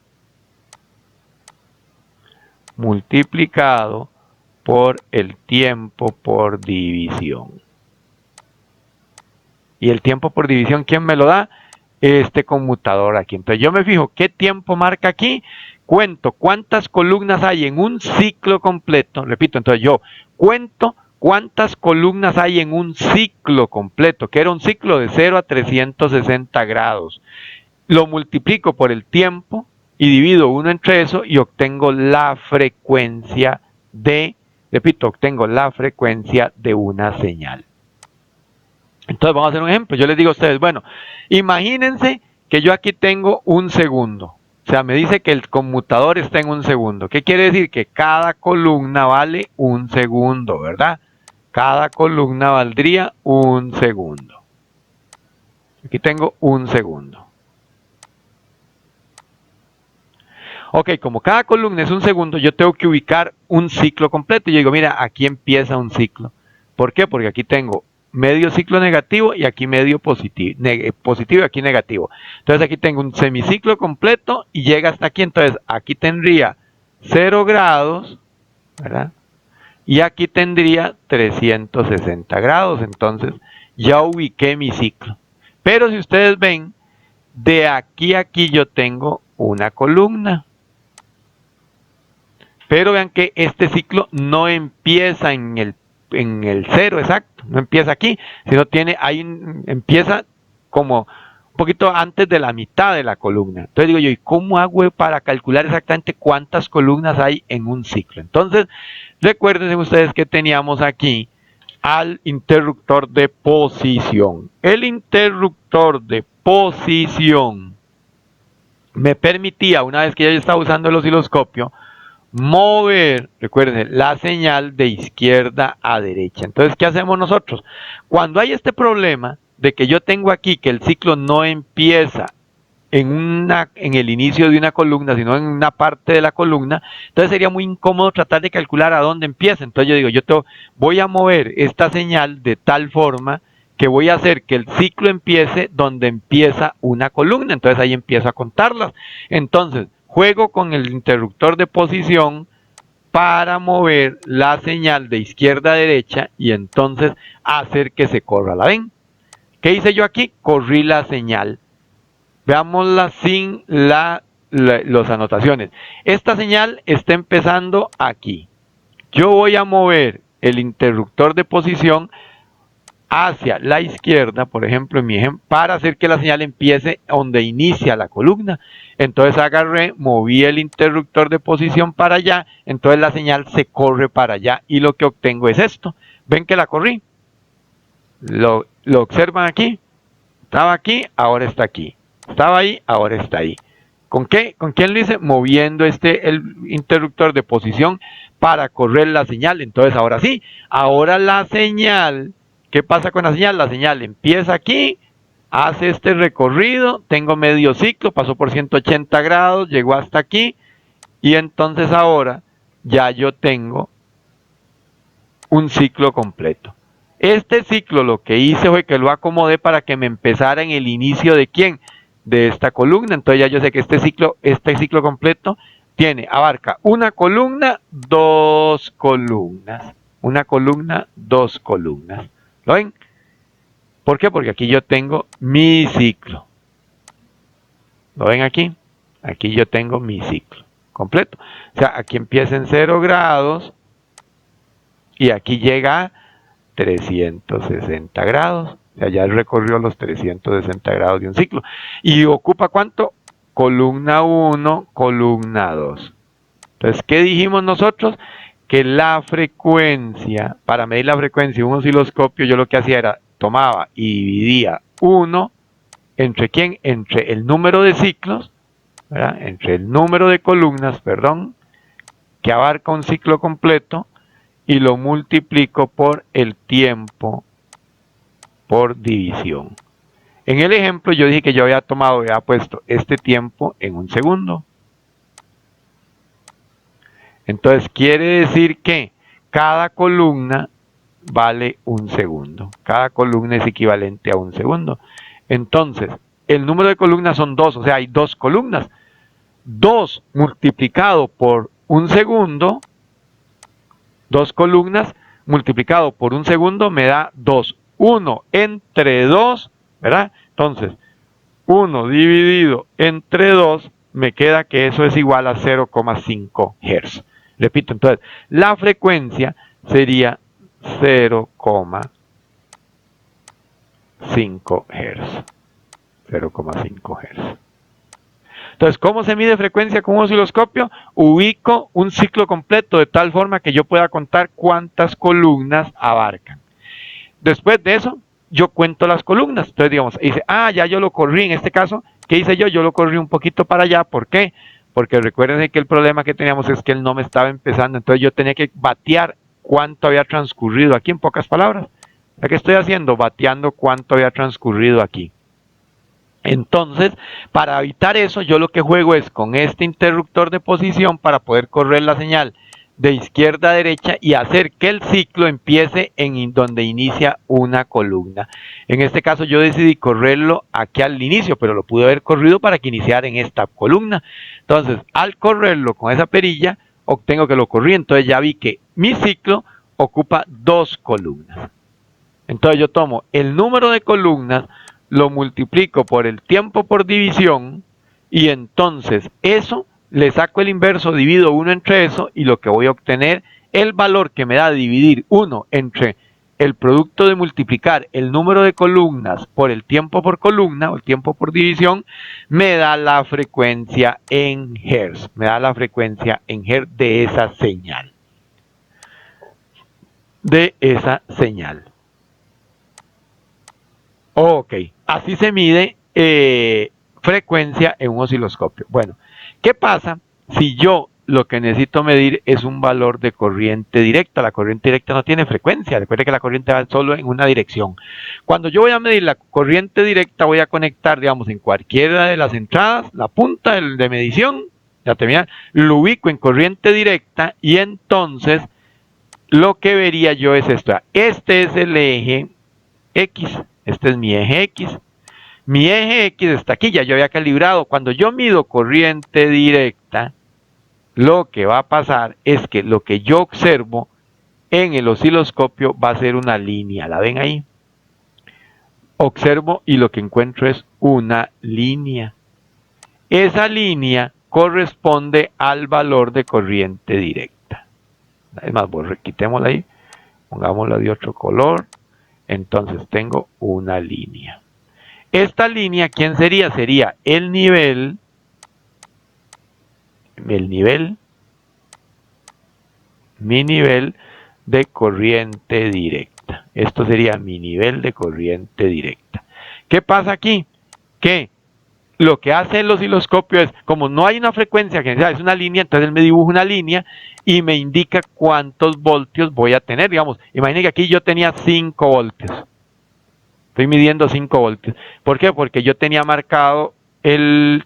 multiplicado por el tiempo por división. Y el tiempo por división, ¿quién me lo da? Este conmutador aquí. Entonces yo me fijo qué tiempo marca aquí, cuento cuántas columnas hay en un ciclo completo. Repito, entonces yo cuento cuántas columnas hay en un ciclo completo, que era un ciclo de 0 a 360 grados. Lo multiplico por el tiempo y divido 1 entre eso y obtengo la frecuencia obtengo la frecuencia de una señal. Entonces vamos a hacer un ejemplo. Yo les digo a ustedes, bueno, imagínense que yo aquí tengo un segundo. O sea, me dice que el conmutador está en un segundo. ¿Qué quiere decir? Que cada columna vale un segundo, ¿verdad? Cada columna valdría un segundo. Aquí tengo un segundo. Ok, como cada columna es un segundo, yo tengo que ubicar un ciclo completo. Y yo digo, mira, aquí empieza un ciclo. ¿Por qué? Porque aquí tengo medio ciclo negativo y aquí medio positivo, positivo y aquí negativo. Entonces aquí tengo un semiciclo completo y llega hasta aquí. Entonces aquí tendría 0 grados, ¿verdad? Y aquí tendría 360 grados. Entonces ya ubiqué mi ciclo. Pero si ustedes ven, de aquí a aquí yo tengo una columna. Pero vean que este ciclo no empieza en el 0 exacto, no empieza aquí, sino empieza como un poquito antes de la mitad de la columna. Entonces digo yo, ¿y cómo hago para calcular exactamente cuántas columnas hay en un ciclo? Entonces, recuerden ustedes que teníamos aquí al interruptor de posición. El interruptor de posición me permitía, una vez que ya yo estaba usando el osciloscopio, mover, recuerden, la señal de izquierda a derecha. Entonces, ¿qué hacemos nosotros? Cuando hay este problema de que yo tengo aquí que el ciclo no empieza en el inicio de una columna, sino en una parte de la columna, entonces sería muy incómodo tratar de calcular a dónde empieza. Entonces yo digo, voy a mover esta señal de tal forma que voy a hacer que el ciclo empiece donde empieza una columna. Entonces ahí empiezo a contarlas. Entonces, juego con el interruptor de posición para mover la señal de izquierda a derecha y entonces hacer que se corra. ¿La ven? ¿Qué hice yo aquí? Corrí la señal. Veámosla sin las anotaciones. Esta señal está empezando aquí. Yo voy a mover el interruptor de posición hacia la izquierda, por ejemplo, en mi ejemplo, para hacer que la señal empiece donde inicia la columna. Entonces agarré, moví el interruptor de posición para allá, entonces la señal se corre para allá y lo que obtengo es esto. ¿Ven que la corrí? Lo observan aquí. Estaba aquí, ahora está aquí. Estaba ahí, ahora está ahí. ¿Con qué? ¿Con quién lo hice? Moviendo el interruptor de posición para correr la señal. Entonces ahora sí, ahora la señal, ¿qué pasa con la señal? La señal empieza aquí, hace este recorrido, tengo medio ciclo, pasó por 180 grados, llegó hasta aquí, y entonces ahora ya yo tengo un ciclo completo. Este ciclo lo que hice fue que lo acomodé para que me empezara en el inicio de ¿quién? De esta columna. Entonces ya yo sé que este ciclo completo abarca una columna, dos columnas. Una columna, dos columnas. ¿Lo ven? ¿Por qué? Porque aquí yo tengo mi ciclo. ¿Lo ven aquí? Aquí yo tengo mi ciclo completo. O sea, aquí empieza en 0 grados y aquí llega a 360 grados. O sea, ya recorrió los 360 grados de un ciclo. ¿Y ocupa cuánto? Columna 1, columna 2. Entonces, ¿qué dijimos nosotros? Que la frecuencia, para medir la frecuencia de un osciloscopio, yo lo que hacía era, tomaba y dividía 1 entre ¿quién? Entre el número de ciclos, ¿verdad? Entre el número de columnas, perdón, que abarca un ciclo completo, y lo multiplico por el tiempo por división. En el ejemplo yo dije que yo había puesto este tiempo en un segundo. Entonces quiere decir que cada columna vale un segundo. Cada columna es equivalente a un segundo. Entonces, el número de columnas son 2, o sea, hay 2 columnas. 2 multiplicado por un segundo, 2 columnas multiplicado por un segundo me da 2. 1 entre 2, ¿verdad? Entonces, 1 dividido entre 2, me queda que eso es igual a 0,5 Hz. Repito, entonces, la frecuencia sería 0,5 Hz. 0,5 Hz. Entonces, ¿cómo se mide frecuencia con un osciloscopio? Ubico un ciclo completo de tal forma que yo pueda contar cuántas columnas abarcan. Después de eso, yo cuento las columnas. Entonces, digamos, dice, ya yo lo corrí. En este caso, ¿qué hice yo? Yo lo corrí un poquito para allá. ¿Por qué? Porque recuerden que el problema que teníamos es que él no me estaba empezando. Entonces, yo tenía que batear cuánto había transcurrido aquí, en pocas palabras. ¿Qué estoy haciendo? Bateando cuánto había transcurrido aquí. Entonces, para evitar eso, yo lo que juego es con este interruptor de posición para poder correr la señal de izquierda a derecha y hacer que el ciclo empiece en donde inicia una columna. En este caso yo decidí correrlo aquí al inicio, pero lo pude haber corrido para que iniciara en esta columna. Entonces, al correrlo con esa perilla, obtengo que lo corrí, entonces ya vi que mi ciclo ocupa 2 columnas. Entonces yo tomo el número de columnas lo multiplico por el tiempo por división y entonces eso le saco el inverso, divido 1 entre eso y lo que voy a obtener, el valor que me da dividir 1 entre el producto de multiplicar el número de columnas por el tiempo por columna o el tiempo por división, me da la frecuencia en Hertz, me da la frecuencia en Hertz de esa señal. Ok, así se mide frecuencia en un osciloscopio. Bueno, ¿qué pasa si yo lo que necesito medir es un valor de corriente directa? La corriente directa no tiene frecuencia, recuerde que la corriente va solo en una dirección. Cuando yo voy a medir la corriente directa, voy a conectar, digamos, en cualquiera de las entradas, la punta de medición, ya termina, lo ubico en corriente directa y entonces lo que vería yo es esto. Este es el eje X, este es mi eje X. Mi eje X está aquí, ya yo había calibrado. Cuando yo mido corriente directa, lo que va a pasar es que lo que yo observo en el osciloscopio va a ser una línea. ¿La ven ahí? Observo y lo que encuentro es una línea. Esa línea corresponde al valor de corriente directa. Es más, quitémosla ahí, pongámosla de otro color. Entonces tengo una línea. Esta línea, ¿quién sería? Sería el nivel, mi nivel de corriente directa. Esto sería mi nivel de corriente directa. ¿Qué pasa aquí? Que lo que hace el osciloscopio es, como no hay una frecuencia que es una línea, entonces él me dibuja una línea y me indica cuántos voltios voy a tener. Digamos, imaginen que aquí yo tenía 5 voltios. Estoy midiendo 5 voltios. ¿Por qué? Porque yo tenía marcado el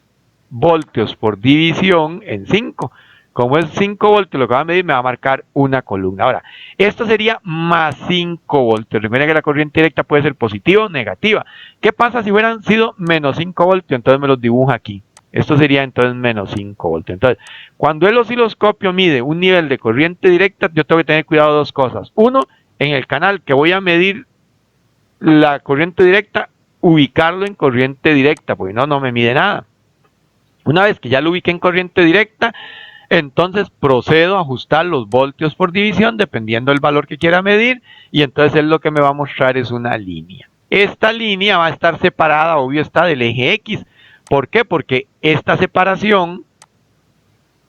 voltios por división en 5. Como es 5 voltios, lo que va a medir me va a marcar una columna. Ahora, esto sería más 5 voltios. Recuerden que la corriente directa puede ser positiva o negativa. ¿Qué pasa si hubieran sido menos 5 voltios? Entonces me los dibuja aquí. Esto sería entonces menos 5 voltios. Entonces, cuando el osciloscopio mide un nivel de corriente directa, yo tengo que tener cuidado de dos cosas. Uno, en el canal que voy a medir la corriente directa, ubicarlo en corriente directa, porque no me mide nada. Una vez que ya lo ubiqué en corriente directa, entonces procedo a ajustar los voltios por división dependiendo del valor que quiera medir y entonces él lo que me va a mostrar es una línea. Esta línea va a estar separada, obvio está, del eje X. ¿Por qué? Porque esta separación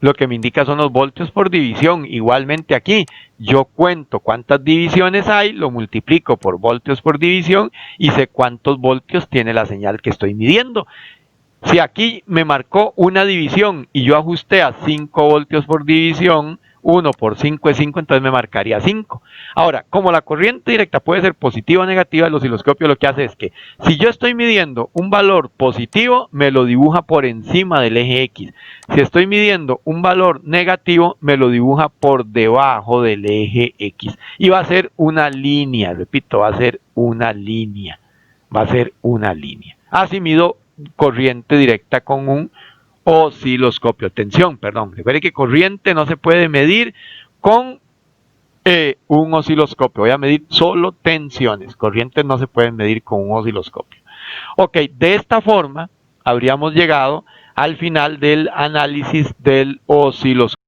lo que me indica son los voltios por división. Igualmente aquí, yo cuento cuántas divisiones hay, lo multiplico por voltios por división y sé cuántos voltios tiene la señal que estoy midiendo. Si aquí me marcó una división y yo ajusté a 5 voltios por división, 1 por 5 es 5, entonces me marcaría 5. Ahora, como la corriente directa puede ser positiva o negativa, el osciloscopio lo que hace es que si yo estoy midiendo un valor positivo, me lo dibuja por encima del eje X. Si estoy midiendo un valor negativo, me lo dibuja por debajo del eje X. Y va a ser una línea, repito, va a ser una línea. Así mido corriente directa con un osciloscopio. Tensión, perdón. Recuerde que corriente no se puede medir con un osciloscopio. Voy a medir solo tensiones. Corrientes no se pueden medir con un osciloscopio. Ok, de esta forma habríamos llegado al final del análisis del osciloscopio.